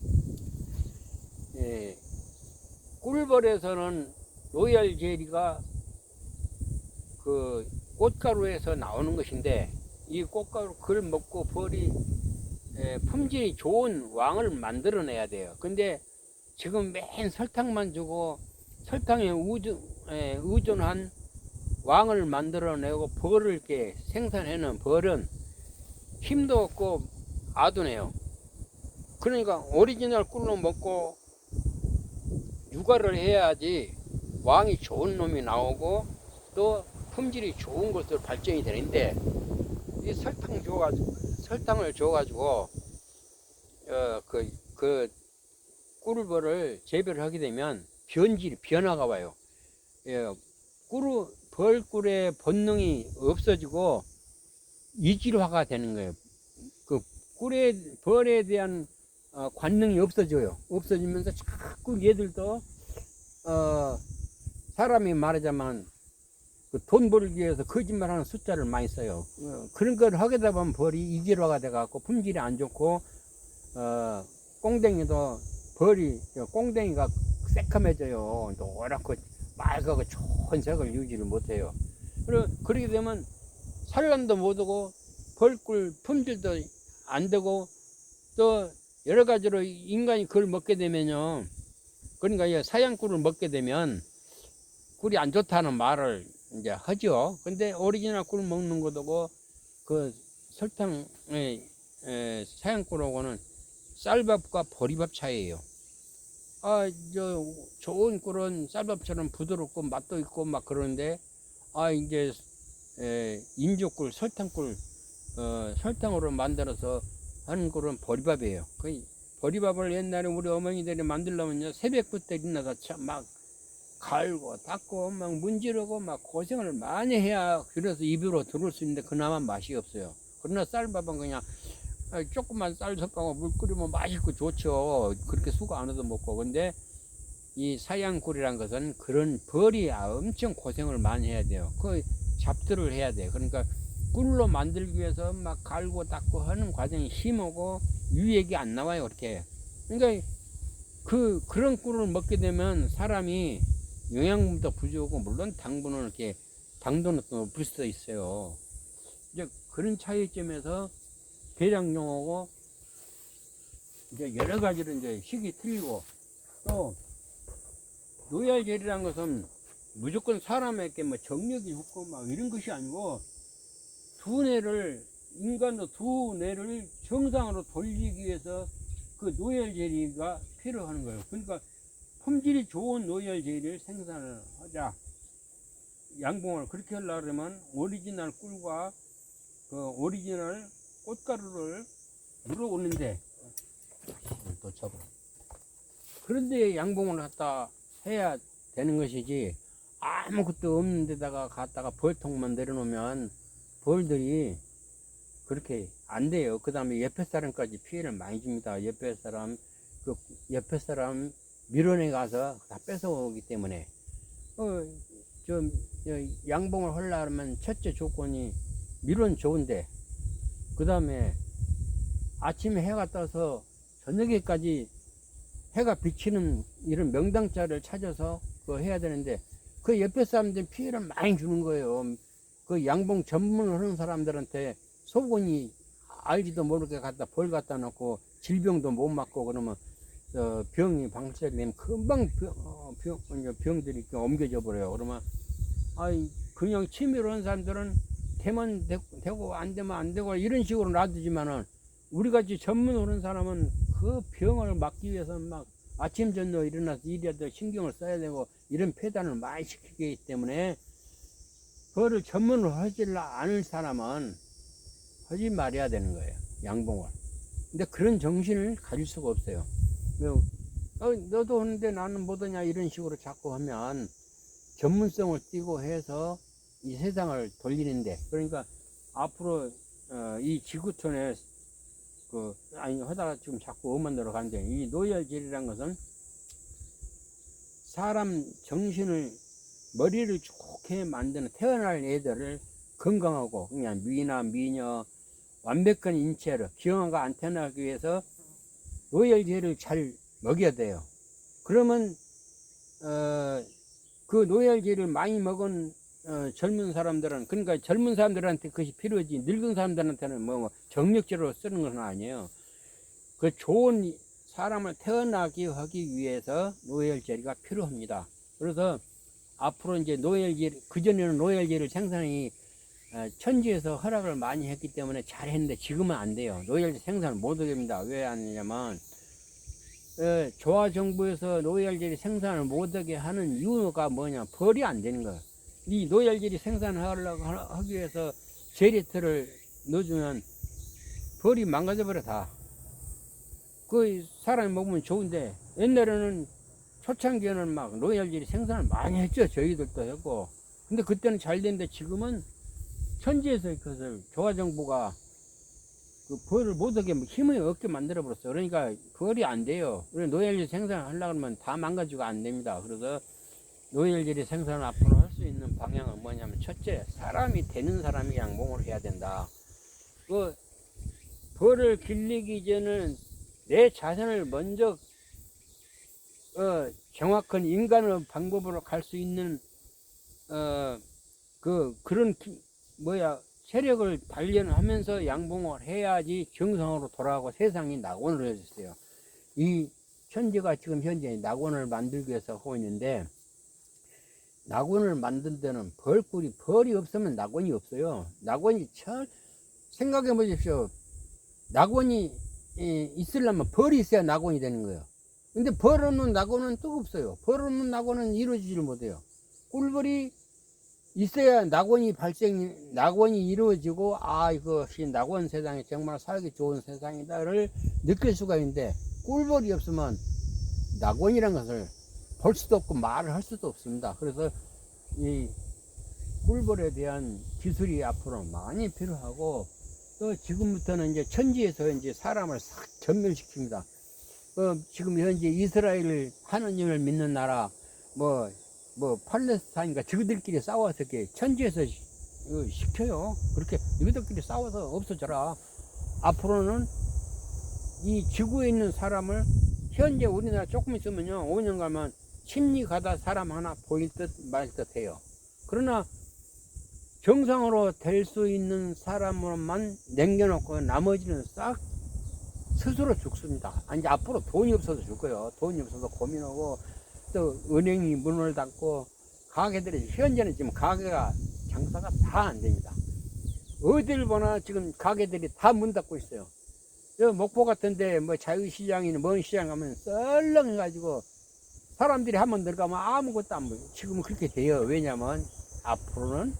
꿀벌에서는 노얄젤이가 그 꽃가루에서 나오는 것인데 이 꽃가루 그걸 먹고 벌이 품질이 좋은 왕을 만들어내야 돼요. 근데 지금 맨 설탕만 주고 설탕에 의존한 왕을 만들어내고 벌을 이렇게 생산해는 벌은 힘도 없고 아둔해요. 그러니까 오리지널 꿀로 먹고 육아를 해야지 왕이 좋은 놈이 나오고 또 품질이 좋은 것으로 발전이 되는데, 이 설탕을 줘가지고 그 꿀벌을 재배를 하게 되면 변화가 와요. 예, 벌꿀의 본능이 없어지고 이질화가 되는 거예요. 그 벌에 대한 관능이 없어져요. 없어지면서 자꾸 얘들도 사람이 말하자면 그 돈 벌기 위해서 거짓말하는 숫자를 많이 써요. 그런 걸 하게 되다 보면 벌이 이질화가 돼갖고 품질이 안 좋고 꽁댕이도 꽁댕이가 새카매져요. 노랗고 맑고 좋은 색을 유지를 못해요. 그렇게 되면 산란도 못하고 벌꿀 품질도 안 되고 또 여러 가지로 인간이 그걸 먹게 되면요, 그러니까 사양꿀을 먹게 되면 꿀이 안 좋다는 말을 이제 하죠. 근데 오리지널 꿀 먹는 것도 그 설탕의 사양꿀하고는 쌀밥과 보리밥 차이예요. 좋은 꿀은 쌀밥처럼 부드럽고 맛도 있고 막 그러는데, 이제 인조꿀, 설탕꿀, 설탕으로 만들어서 하는 꿀은 보리밥이에요. 그 보리밥을 옛날에 우리 어머니들이 만들려면요, 새벽부터 일어나서 막 갈고 닦고 막 문지르고 막 고생을 많이 해야 그래서 입으로 들어올 수 있는데 그나마 맛이 없어요. 그러나 쌀밥은 그냥 조금만 쌀 섞고 물 끓이면 맛있고 좋죠. 그렇게 수고 안 해도 먹고. 근데 이 사양꿀이란 것은 그런 벌이 엄청 고생을 많이 해야 돼요. 그 잡들을 해야 돼요. 그러니까 꿀로 만들기 위해서 막 갈고 닦고 하는 과정이 힘하고 유액이 안 나와요. 그렇게. 그러니까 그런 꿀을 먹게 되면 사람이 영양분도 부족하고, 물론 당분은 이렇게 당도는 또 높을 수도 있어요. 이제 그런 차이점에서 대장용하고 이제 여러 가지로 이제 식이 틀리고, 또 노열젤이라는 것은 무조건 사람에게 뭐 정력이 좋고 막 이런 것이 아니고, 인간도 두뇌를 정상으로 돌리기 위해서 그 노열젤리가 필요한 거예요. 그러니까 품질이 좋은 노열젤리를 생산을 하자. 양봉을 그렇게 하려고 그러면 오리지널 꿀과 그 오리지널 꽃가루를 물어오는데, 또 쳐봐. 그런데 양봉을 갖다 해야 되는 것이지, 아무것도 없는 데다가 갖다가 벌통만 내려놓으면 벌들이 그렇게 안 돼요. 그 다음에 옆에 사람까지 피해를 많이 줍니다. 옆에 사람 밀원에 가서 다 뺏어오기 때문에. 양봉을 하려면 첫째 조건이 밀원 좋은데, 그 다음에 아침에 해가 떠서 저녁에까지 해가 비치는 이런 명당자를 찾아서 그거 해야 되는데, 그 옆에 사람들 피해를 많이 주는 거예요. 그 양봉 전문을 하는 사람들한테 속은이 알지도 모르게 벌 갖다 놓고 질병도 못 맞고 그러면 병이 방치되면 금방 병들이 옮겨져 버려요. 그러면 그냥 취미로 하는 사람들은 되면 되고 안 되면 안 되고 이런 식으로 놔두지만은, 우리같이 전문으로 하는 사람은 그 병을 막기 위해서 막 아침 저녁 일어나서 일해도 신경을 써야 되고 이런 폐단을 많이 시키기 때문에, 그거를 전문으로 하지 않을 사람은 하지 말아야 되는 거예요, 양봉을. 근데 그런 정신을 가질 수가 없어요. 너도 하는데 나는 못하냐 이런 식으로 자꾸 하면 전문성을 띠고 해서 이 세상을 돌리는데, 그러니까 앞으로 이 지구촌에 하다가 지금 자꾸 엄만으로 가는데, 이 노열질이라는 것은 사람 정신을, 머리를 좋게 만드는, 태어날 애들을 건강하고 그냥 미녀 완벽한 인체로 기형아가 안 태어나기 위해서 노열제를 잘 먹여야 돼요. 그러면 그 노열제를 많이 먹은 젊은 사람들은, 그러니까 젊은 사람들한테 그것이 필요하지 늙은 사람들한테는 뭐 정력제로 쓰는 건 아니에요. 그 좋은 사람을 태어나게 하기 위해서 노엘제리가 필요합니다. 그래서 앞으로 이제 노엘제리, 그전에는 노엘제리를 생산이 천지에서 허락을 많이 했기 때문에 잘했는데 지금은 안 돼요. 노엘제리 생산을 못하게 합니다. 왜 안 되냐면 조화정부에서 노엘제리 생산을 못하게 하는 이유가 뭐냐, 벌이 안 되는 거예요. 이 노엘제리 생산하려고 하기 위해서 제리틀을 넣어주면 벌이 망가져 버려 다. 그 사람이 먹으면 좋은데, 옛날에는 초창기에는 막 노엘제리 생산을 많이 했죠. 저희들도 했고. 근데 그때는 잘 됐는데 지금은 천지에서 그것을 조화정부가 그 벌을 못하게 힘을 얻게 만들어 버렸어요. 그러니까 벌이 안 돼요. 노엘제리 생산을 하려고 하면 다 망가지고 안 됩니다. 그래서 노엘제리 생산을 앞으로 할 수 있는 방향은 뭐냐면, 첫째, 사람이 되는 사람이 양봉을 해야 된다. 그 벌을 길리기 전에는 내 자신을 먼저 정확한 인간의 방법으로 갈 수 있는 그런 세력을 단련하면서 양봉을 해야지 정상으로 돌아가고 세상이 낙원을 해줬어요. 이 천지가 지금 현재 낙원을 만들기 위해서 하고 있는데, 낙원을 만든 데는 벌이 없으면 낙원이 없어요. 낙원이 생각해 보십시오. 낙원이 있으려면 벌이 있어야 낙원이 되는 거예요. 근데 벌 없는 낙원은 또 없어요. 벌 없는 낙원은 이루어지질 못해요. 꿀벌이 있어야 낙원이 이루어지고, 이것이 낙원 세상이 정말 살기 좋은 세상이다를 느낄 수가 있는데, 꿀벌이 없으면 낙원이라는 것을 볼 수도 없고 말을 할 수도 없습니다. 그래서 이 꿀벌에 대한 기술이 앞으로 많이 필요하고, 또 지금부터는 이제 천지에서 이제 사람을 싹 전멸시킵니다. 지금 현재 이스라엘 하느님을 믿는 나라, 팔레스타인과 저들끼리 싸워서 이렇게 천지에서 시켜요. 그렇게 너희들끼리 싸워서 없어져라. 앞으로는 이 지구에 있는 사람을, 현재 우리나라 조금 있으면요, 5년 가면 침리 가다 사람 하나 보일 듯 말 듯 해요. 그러나 정상으로 될 수 있는 사람으로만 남겨놓고 나머지는 싹 스스로 죽습니다. 이제 앞으로 돈이 없어서 죽어요. 돈이 없어서 고민하고, 또 은행이 문을 닫고, 가게들이, 현재는 지금 가게가 장사가 다 안 됩니다. 어딜 보나 지금 가게들이 다 문 닫고 있어요. 목포 같은데 자유시장이나 먼 시장 가면 썰렁해가지고 사람들이 한번 들어가면 아무것도 안 보여요. 지금은 그렇게 돼요. 왜냐면 앞으로는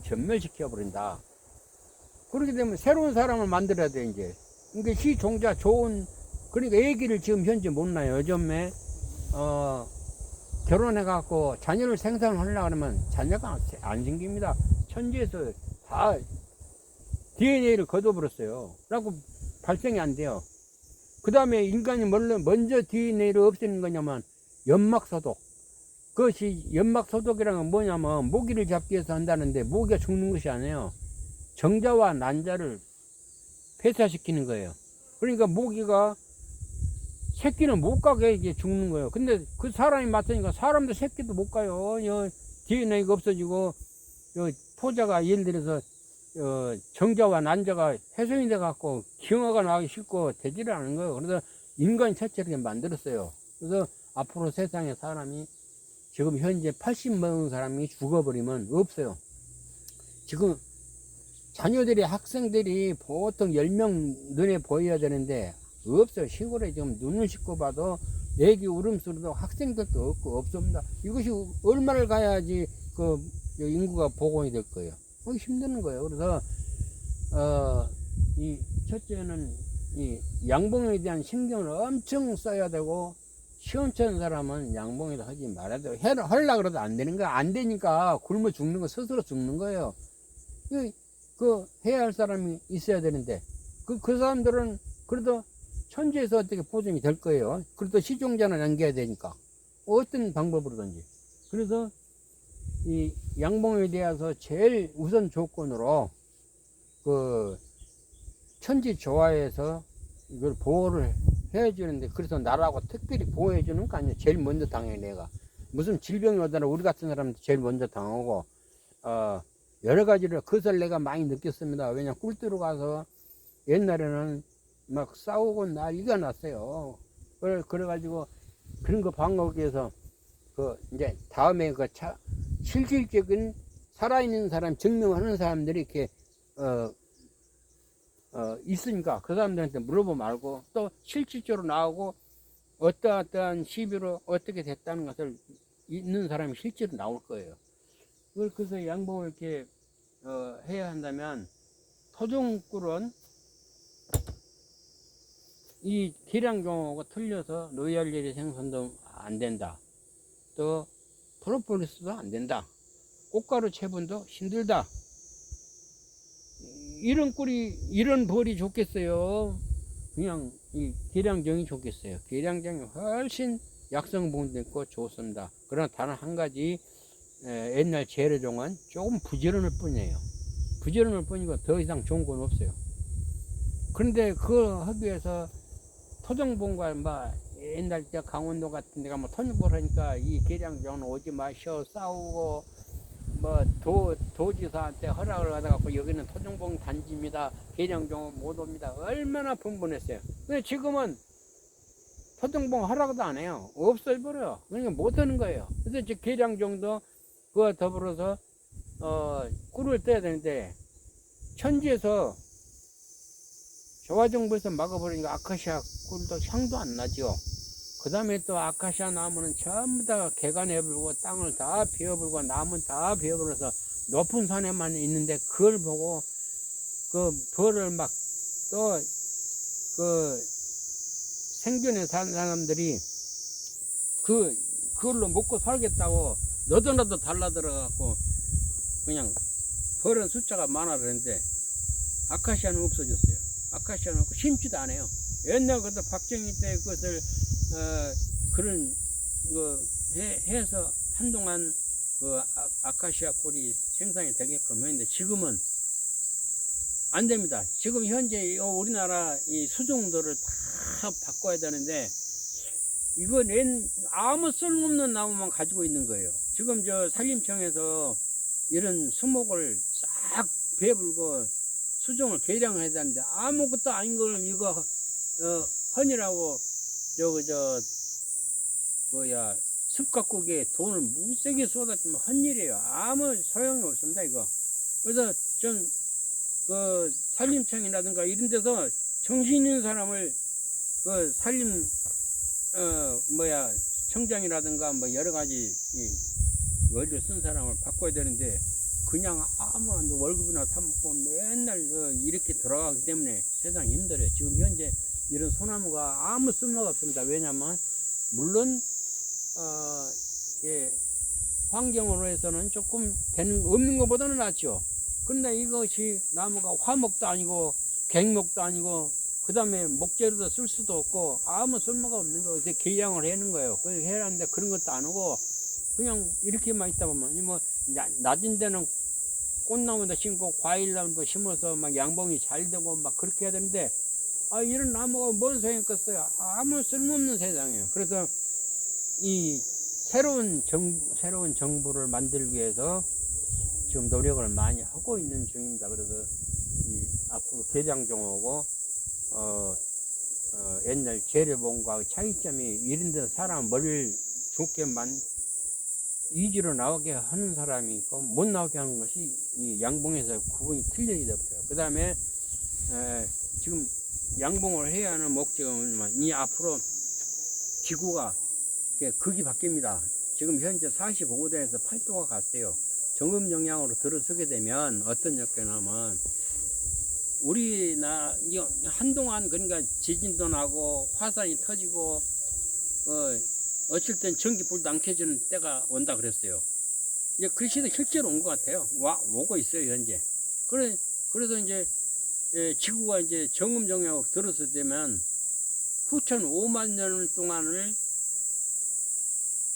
전멸시켜버린다. 그렇게 되면 새로운 사람을 만들어야 돼, 이제. 그러니까 시종자 좋은, 그러니까 애기를 지금 현재 못 낳아요. 요즘에, 결혼해갖고 자녀를 생산하려고 하면 자녀가 안 생깁니다. 천지에서 다 DNA를 걷어버렸어요. 그래갖고 발생이 안 돼요. 그 다음에 인간이 먼저 DNA를 없애는 거냐면 연막소독. 그것이 연막소독이라는 건 뭐냐면, 모기를 잡기 위해서 한다는데 모기가 죽는 것이 아니에요. 정자와 난자를 폐사시키는 거예요. 그러니까 모기가 새끼는 못 가게 이제 죽는 거예요. 근데 그 사람이 맡으니까 사람도 새끼도 못 가요. DNA가 없어지고, 포자가 예를 들어서 정자와 난자가 훼손이 돼갖고 기형아가 나기 쉽고 되지를 않은 거예요. 그래서 인간 체체를 만들었어요. 그래서 앞으로 세상에 사람이, 지금 현재 80명 사람이 죽어버리면 없어요. 지금 자녀들이, 학생들이 보통 10명 눈에 보여야 되는데 없어요. 시골에 지금 눈을 씻고 봐도 애기 울음소리도 학생들도 없고 없습니다. 이것이 얼마를 가야지 인구가 복원이 될 거예요. 힘드는 거예요. 그래서 이 첫째는 이 양봉에 대한 신경을 엄청 써야 되고, 시원찮은 사람은 양봉에도 하지 말아야 돼요. 하려고 그래도 안 되는 거야. 안 되니까 굶어 죽는 거, 스스로 죽는 거예요. 해야 할 사람이 있어야 되는데, 그 사람들은 그래도 천지에서 어떻게 보존이 될 거예요. 그래도 시종자는 남겨야 되니까. 어떤 방법으로든지. 그래서 이 양봉에 대해서 제일 우선 조건으로 천지 조화에서 이걸 보호를 해주는데, 그래서 나라고 특별히 보호해 주는 거 아니에요. 제일 먼저 당해. 내가 무슨 질병이 오더라 우리 같은 사람도 제일 먼저 당하고, 여러 가지를 그것을 내가 많이 느꼈습니다. 왜냐, 꿀뜨러 가서 옛날에는 막 싸우고 난리가 났어요. 그래가지고 그런 거 방어하기 위해서 그 이제 다음에 그 실질적인 살아있는 사람 증명하는 사람들이 이렇게 있으니까 그 사람들한테 물어보면 알고 또 실질적으로 나오고 어떠한 시비로 어떻게 됐다는 것을 있는 사람이 실제로 나올 거예요. 그래서 양봉을 이렇게 해야 한다면 토종꿀은 이 계량종하고 틀려서 로얄젤리 생산도 안 된다. 또 프로폴리스도 안 된다. 꽃가루 채분도 힘들다. 이런 꿀이 이런 벌이 좋겠어요? 그냥 이 계량종이 좋겠어요? 계량종이 훨씬 약성분도 있고 좋습니다. 그러나 단 한 가지 옛날 재래종은 조금 부지런할 뿐이에요. 부지런할 뿐이고 더 이상 좋은 건 없어요. 그런데 그거 하기 위해서 토종본과 뭐 옛날 때 강원도 같은 데가 뭐 토종본 하니까 이 계량종은 오지 마셔 싸우고 뭐 도지사한테 허락을 받아갖고 여기는 토종봉 단지입니다. 계량종은 못 옵니다. 얼마나 분분했어요. 근데 지금은 토종봉 허락도 안 해요. 없어버려요. 그러니까 못 하는 거예요. 그래서 이제 계량종도 그와 더불어서 꿀을 떼야 되는데 천지에서 조화정부에서 막아버리니까 아카시아 꿀도 향도 안 나죠. 그 다음에 또 아카시아 나무는 전부 다 개가 내불고 땅을 다 베어불고 나무는 다 베어불어서 높은 산에만 있는데 그걸 보고 그 벌을 막 또 그 생존에 사는 사람들이 그걸로 먹고 살겠다고 너도나도 달라들어갖고 그냥 벌은 숫자가 많아 그랬는데 아카시아는 없어졌어요. 아카시아는 없고 심지도 안 해요. 옛날 그때 박정희 때 그것을 그런 해서 한동안 그 아카시아 꿀이 생산이 되게끔 했는데 지금은 안 됩니다. 지금 현재 우리나라 이 수종들을 다 바꿔야 되는데 이건 아무 쓸모없는 나무만 가지고 있는 거예요. 지금 저 산림청에서 이런 수목을 싹 베불고 수종을 개량해야 되는데 아무것도 아닌 걸 이거 헌이라고 습각국에 돈을 무색이 쏟았지만 헌일이에요. 아무 소용이 없습니다 이거. 그래서 좀 그 산림청이라든가 이런 데서 정신 있는 사람을 그 산림 청장이라든가 뭐 여러 가지 원료 쓴 사람을 바꿔야 되는데 그냥 아무나 월급이나 타먹고 맨날 이렇게 돌아가기 때문에 세상이 힘들어요. 지금 현재 이런 소나무가 아무 쓸모가 없습니다. 왜냐면 물론 환경으로 해서는 조금 없는 것보다는 낫죠. 근데 이것이 나무가 화목도 아니고 갱목도 아니고 그 다음에 목재로도 쓸 수도 없고 아무 쓸모가 없는 거. 그래서 계량을 해는 거예요. 그래서 해놨는데 그런 것도 안 오고 그냥 이렇게만 있다 보면 뭐 낮은 데는 꽃나무도 심고 과일나무도 심어서 막 양봉이 잘 되고 막 그렇게 해야 되는데 이런 나무가 뭔 소용이 있겠어요. 아무 쓸모없는 세상이에요. 그래서 이 새로운 정부를 만들기 위해서 지금 노력을 많이 하고 있는 중입니다. 그래서 이 앞으로 계량종하고 옛날 재래봉과 차이점이 이런 데서 사람 머리를 좋게 위주로 나오게 하는 사람이 있고 못 나오게 하는 것이 이 양봉에서 구분이 틀려져 버려요. 그 다음에 지금 양봉을 해야 하는 목적은 이 앞으로 지구가 극이 바뀝니다. 지금 현재 45도에서 8도가 갔어요. 정금 영향으로 들어서게 되면 어떤 역할이냐면 한동안 그러니까 지진도 나고 화산이 터지고 어쩔 땐 전기불도 안 켜지는 때가 온다 그랬어요. 이제 그 시대 실제로 온 것 같아요. 오고 있어요 현재. 그래서 이제 지구가 이제 정금 영향으로 들어서 되면 후천 5만 년 동안을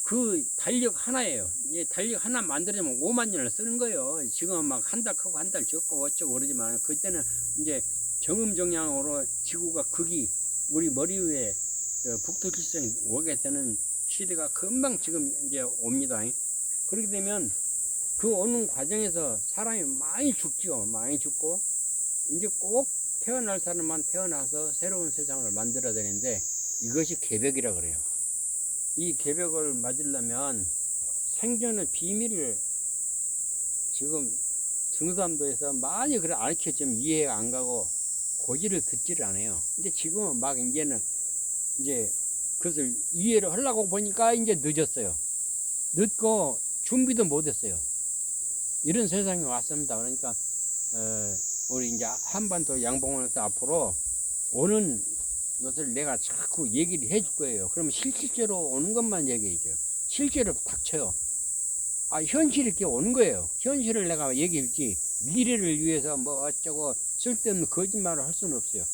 그 달력 하나예요. 달력 하나 만들려면 5만 년을 쓰는 거예요. 지금은 막 한 달 크고 한 달 적고 어쩌고 그러지만 그때는 이제 정음정향으로 지구가 극이 우리 머리 위에 북두칠성이 오게 되는 시대가 금방 지금 이제 옵니다. 그렇게 되면 그 오는 과정에서 사람이 많이 죽죠. 많이 죽고 이제 꼭 태어날 사람만 태어나서 새로운 세상을 만들어야 되는데 이것이 개벽이라 그래요. 이 개벽을 맞으려면 생존의 비밀을 지금 등산도에서 많이 그래 알려주면 이해가 안 가고 고지를 듣지를 않아요. 근데 지금은 막 이제는 이제 그것을 이해를 하려고 보니까 이제 늦었어요. 늦고 준비도 못했어요. 이런 세상이 왔습니다. 그러니까 우리 이제 한반도 양봉원에서 앞으로 오는 것을 내가 자꾸 얘기를 해줄 거예요. 그러면 실질적으로 오는 것만 얘기해줘. 실제로 닥쳐요. 현실이 이렇게 오는 거예요. 현실을 내가 얘기해주지 미래를 위해서 뭐 어쩌고 쓸데없는 거짓말을 할 수는 없어요.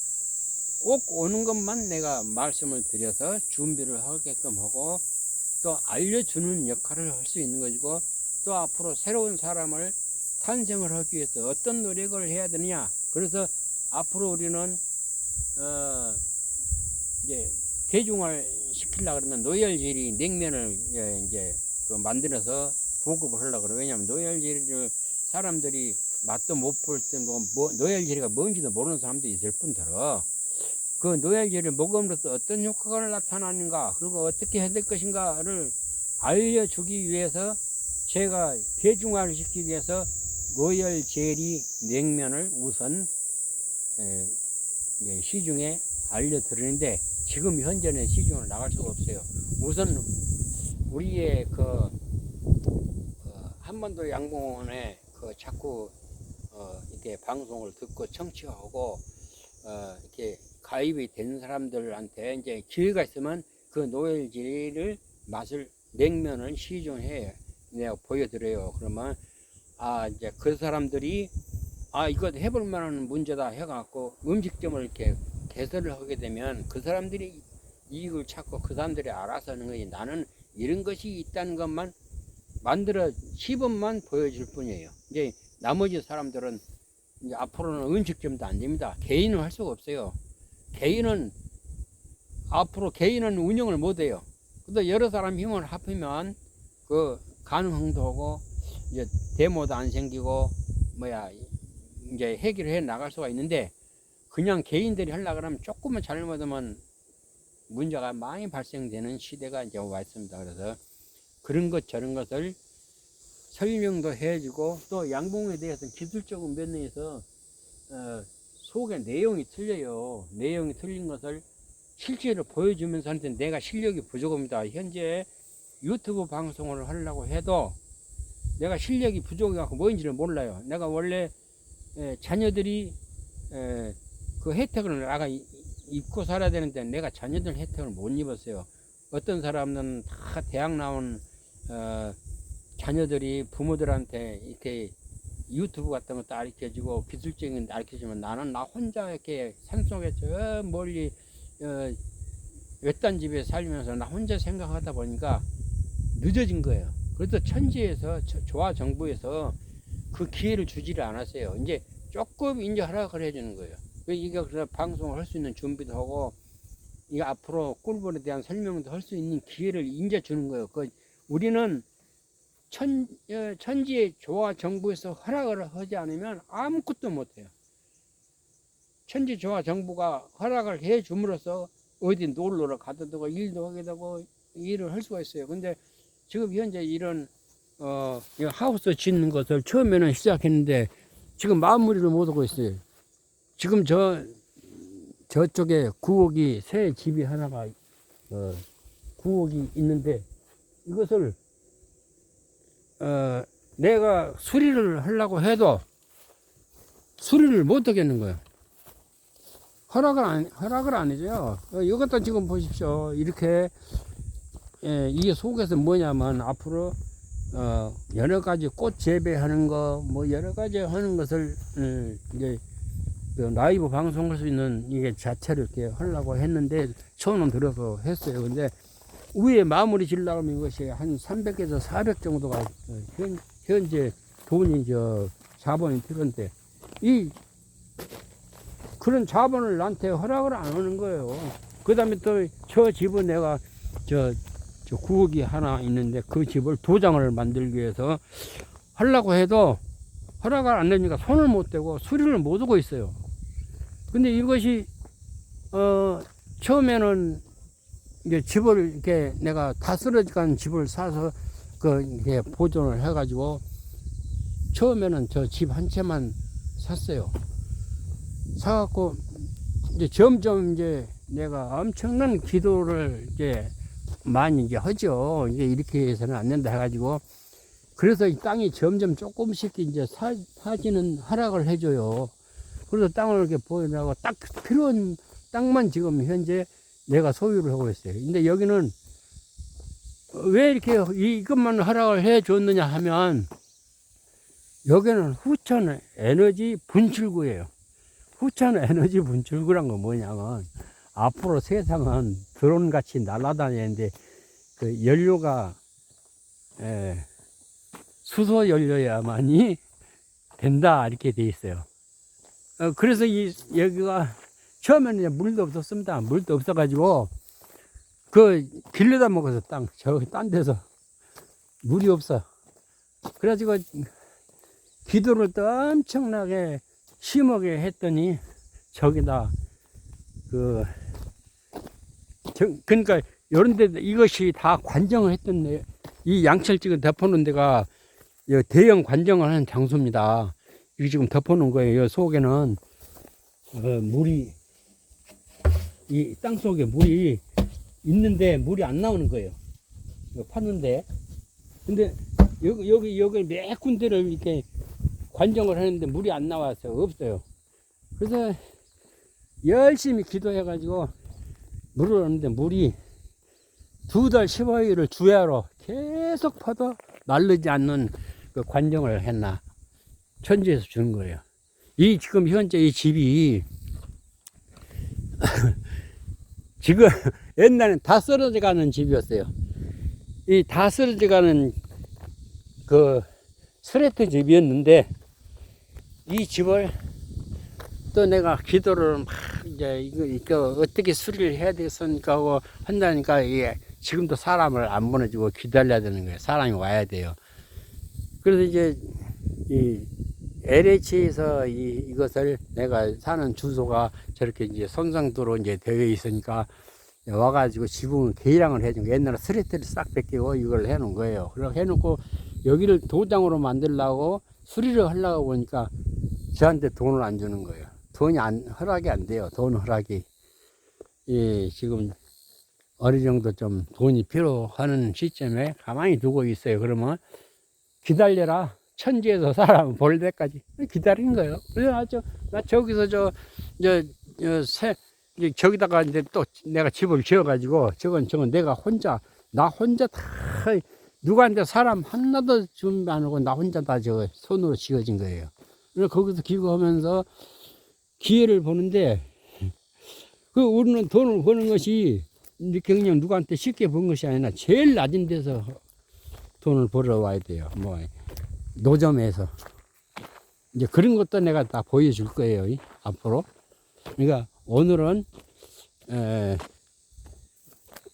꼭 오는 것만 내가 말씀을 드려서 준비를 하게끔 하고 또 알려주는 역할을 할 수 있는 것이고 또 앞으로 새로운 사람을 탄생을 하기 위해서 어떤 노력을 해야 되느냐. 그래서 앞으로 우리는 이제 대중화 시키려고 그러면 노열젤리 냉면을 이제 만들어서 보급을 하려고 그래요. 왜냐하면 노열젤리를 사람들이 맛도 못 볼 때 뭐 노열젤리가 뭔지도 모르는 사람도 있을 뿐더러 그 노열젤리를 먹음으로써 어떤 효과가 나타나는가 그리고 어떻게 해야 될 것인가를 알려주기 위해서 제가 대중화를 시키기 위해서 로열 젤리 냉면을 우선 시중에 알려드리는데 지금 현재는 시중을 나갈 수가 없어요. 우선 우리의 한반도 양봉원에 자꾸 이렇게 방송을 듣고 청취하고 이렇게 가입이 된 사람들한테 이제 기회가 있으면 그 노열젤리를 맛을 냉면을 시중에 내가 보여드려요. 그러면 이제 그 사람들이 이거 해볼 만한 문제다 해갖고 음식점을 이렇게 개설을 하게 되면 그 사람들이 이익을 찾고 그 사람들이 알아서 하는 거지. 나는 이런 것이 있다는 것만 만들어 시범만 보여줄 뿐이에요. 이제 나머지 사람들은 이제 앞으로는 음식점도 안 됩니다. 개인은 할 수가 없어요. 앞으로 개인은 운영을 못 해요. 근데 여러 사람 힘을 합하면 그 가능성도 하고 이제 데모도 안 생기고 이제 해결해 나갈 수가 있는데 그냥 개인들이 하려고 하면 조금만 잘못하면 문제가 많이 발생되는 시대가 이제 와 있습니다. 그래서 그런 것 저런 것을 설명도 해주고 또 양봉에 대해서는 기술적인 면에서 속에 내용이 틀려요. 내용이 틀린 것을 실제로 보여주면서 하는데 내가 실력이 부족합니다. 현재 유튜브 방송을 하려고 해도 내가 실력이 부족해서 뭐인지를 몰라요. 내가 원래 자녀들이 그 혜택을 나가 입고 살아야 되는데 내가 자녀들 혜택을 못 입었어요. 어떤 사람은 다 대학 나온 자녀들이 부모들한테 이렇게 유튜브 같은 것도 가르쳐주고 기술적인 거 가르쳐주면 나는 나 혼자 이렇게 산속에 저 멀리 외딴 집에 살면서 나 혼자 생각하다 보니까 늦어진 거예요. 그래서 천지에서 조화정부에서 그 기회를 주지를 않았어요. 이제 조금 이제 허락을 해주는 거예요. 이게 그래서 방송을 할 수 있는 준비도 하고 이게 앞으로 꿀벌에 대한 설명도 할 수 있는 기회를 이제 주는 거예요. 우리는 천지의 조화 정부에서 허락을 하지 않으면 아무것도 못해요. 천지 조화 정부가 허락을 해 줌으로써 어디 놀러를 가도 되고 일도 하게 되고 일을 할 수가 있어요. 근데 지금 현재 이런 하우스 짓는 것을 처음에는 시작했는데 지금 마무리를 못하고 있어요. 지금 저쪽에 구옥이 새 집이 하나가 구옥이 있는데 이것을 내가 수리를 하려고 해도 수리를 못 하겠는 거예요. 허락을 안 해줘요. 이것도 지금 보십시오. 이렇게 이게 속에서 뭐냐면 앞으로 여러 가지 꽃 재배하는 거 뭐 여러 가지 하는 것을 이제 라이브 방송할 수 있는 이게 자체를 이렇게 하려고 했는데 처음 들어서 했어요. 근데 위에 마무리 지으려고 하면 이것이 한 300에서 400 정도가 현재 돈이 자본이 필요한데 그런 자본을 나한테 허락을 안 하는 거예요. 그 다음에 또 저 집은 내가 저 구역이 하나 있는데 그 집을 도장을 만들기 위해서 하려고 해도 허락을 안 되니까 손을 못 대고 수리를 못 하고 있어요. 근데 이것이 처음에는 이제 집을 이렇게 내가 다 쓰러져간 집을 사서 이렇게 보존을 해가지고 처음에는 저 집 한 채만 샀어요. 사갖고 이제 점점 이제 내가 엄청난 기도를 이제 많이 이제 하죠. 이제 이렇게 해서는 안 된다 해가지고 그래서 이 땅이 점점 조금씩 이제 사지는 허락을 해줘요. 그래서 땅을 이렇게 보여주고 딱 필요한 땅만 지금 현재 내가 소유를 하고 있어요. 근데 여기는 왜 이렇게 이것만 허락을 해 줬느냐 하면 여기는 후천 에너지 분출구예요. 후천 에너지 분출구란 건 뭐냐면 앞으로 세상은 드론 같이 날아다니는데 그 연료가 수소 연료야만이 된다 이렇게 돼 있어요. 그래서 여기가 처음에는 물도 없었습니다. 물도 없어가지고 길러다 먹어서 저기 딴 데서 물이 없어. 그래가지고 기도를 또 엄청나게 심하게 했더니 저기다 그러니까 요런 데 이것이 다 관정을 했던 이 양철집을 덮어놓은 데가 대형 관정을 하는 장소입니다. 이게 지금 덮어놓은 거예요. 이 속에는 물이 이 땅 속에 물이 있는데 물이 안 나오는 거예요. 팠는데 근데 여기 몇 군데를 이렇게 관정을 하는데 물이 안 나와서 없어요. 그래서 열심히 기도해가지고 물을 얻는데 물이 2달 15일을 주야로 계속 퍼도 마르지 않는 그 관정을 했나 천지에서 주는 거예요. 지금 현재 이 집이 지금 옛날엔 다 쓰러져 가는 집이었어요. 이 다 쓰러져 가는 그 스레트 집이었는데 이 집을 또 내가 기도를 막 이제 이거 어떻게 수리를 해야 되겠습니까 하고 한다니까 이게 지금도 사람을 안 보내주고 기다려야 되는 거예요. 사람이 와야 돼요. 그래서 이제 이 LH에서 이것을 내가 사는 주소가 저렇게 이제 선상도로 이제 되어 있으니까 와가지고 지붕을 개량을 해준 거예요. 옛날에 스레트를 싹 벗기고 이걸 해놓은 거예요. 그렇게 해놓고 여기를 도장으로 만들려고 수리를 하려고 보니까 저한테 돈을 안 주는 거예요. 돈이 허락이 안 돼요. 돈 허락이. 지금 어느 정도 좀 돈이 필요하는 시점에 가만히 두고 있어요. 그러면 기다려라. 천지에서 사람 볼 때까지 기다린 거예요. 그래서 나 저기서 저기다가 이제 또 내가 집을 지어가지고 저건 나 혼자 다 누구한테 사람 하나도 준비 안 하고 나 혼자 다 손으로 지어진 거예요. 그래서 거기서 기거하면서 기회를 보는데 우리는 돈을 버는 것이 이렇게 그냥 누구한테 쉽게 번 것이 아니라 제일 낮은 데서 돈을 벌어 와야 돼요. 뭐 노점에서 이제 그런 것도 내가 다 보여줄 거예요. 앞으로. 그러니까 오늘은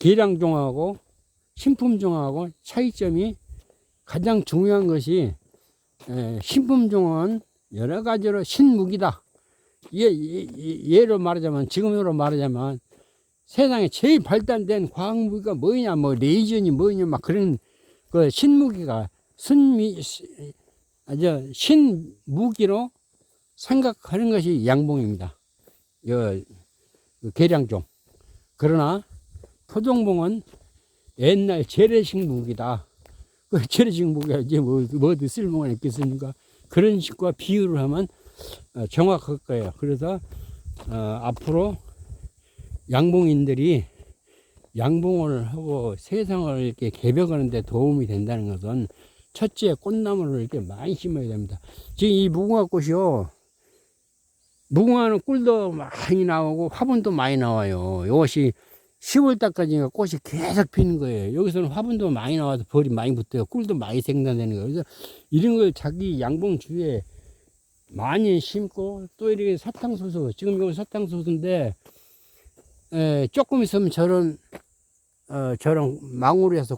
계량종하고 신품종하고 차이점이 가장 중요한 것이 신품종은 여러 가지로 신무기다. 예로 말하자면 지금으로 말하자면 세상에 제일 발달된 과학무기가 뭐냐 뭐 레이저니 뭐냐 막 그런 그 신무기가 신무기로 생각하는 것이 양봉입니다. 계량종. 그러나 토종봉은 옛날 재래식 무기다. 그 재래식 무기가 이제 뭐도 쓸모가 있겠습니까? 그런 식과 비유를 하면 정확할 거예요. 그래서 앞으로 양봉인들이 양봉을 하고 세상을 이렇게 개벽하는 데 도움이 된다는 것은 첫째 꽃나무를 이렇게 많이 심어야 됩니다. 지금 이 무궁화꽃이요. 무궁화는 꿀도 많이 나오고 화분도 많이 나와요. 이것이 10월달까지 꽃이 계속 피는 거예요. 여기서는 화분도 많이 나와서 벌이 많이 붙어요. 꿀도 많이 생산되는 거예요. 그래서 이런 걸 자기 양봉 주위에 많이 심고 또 이렇게 사탕수수, 지금 여기 사탕수수인데 조금 있으면 저런 망우리에서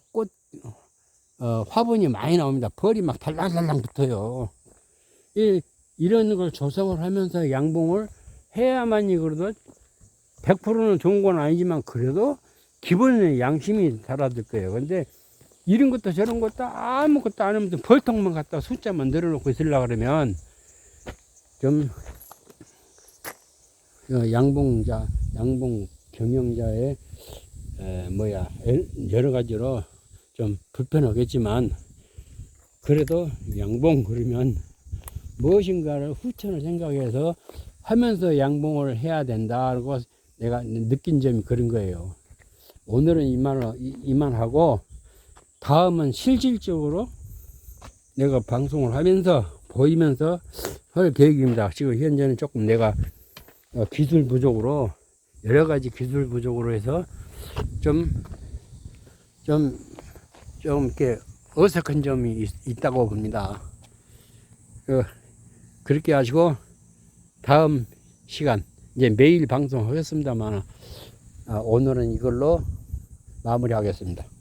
화분이 많이 나옵니다. 벌이 막 달랑달랑 붙어요. 이런 걸 조성을 하면서 양봉을 해야만이 그래도 100%는 좋은 건 아니지만 그래도 기본의 양심이 달아들 거예요. 근데 이런 것도 저런 것도 아무것도 안 하면서 벌통만 갖다 숫자만 늘어놓고 있으려고 그러면 좀 양봉 경영자의 여러 가지로 좀 불편하겠지만 그래도 양봉 그러면 무엇인가를 후천을 생각해서 하면서 양봉을 해야 된다고 내가 느낀 점이 그런 거예요. 오늘은 이만하고 다음은 실질적으로 내가 방송을 하면서 보이면서 할 계획입니다. 지금 현재는 조금 내가 기술 부족으로 여러 가지 기술 부족으로 해서 좀 이렇게 어색한 점이 있다고 봅니다. 그렇게 하시고 다음 시간 이제 매일 방송하겠습니다만 오늘은 이걸로 마무리하겠습니다.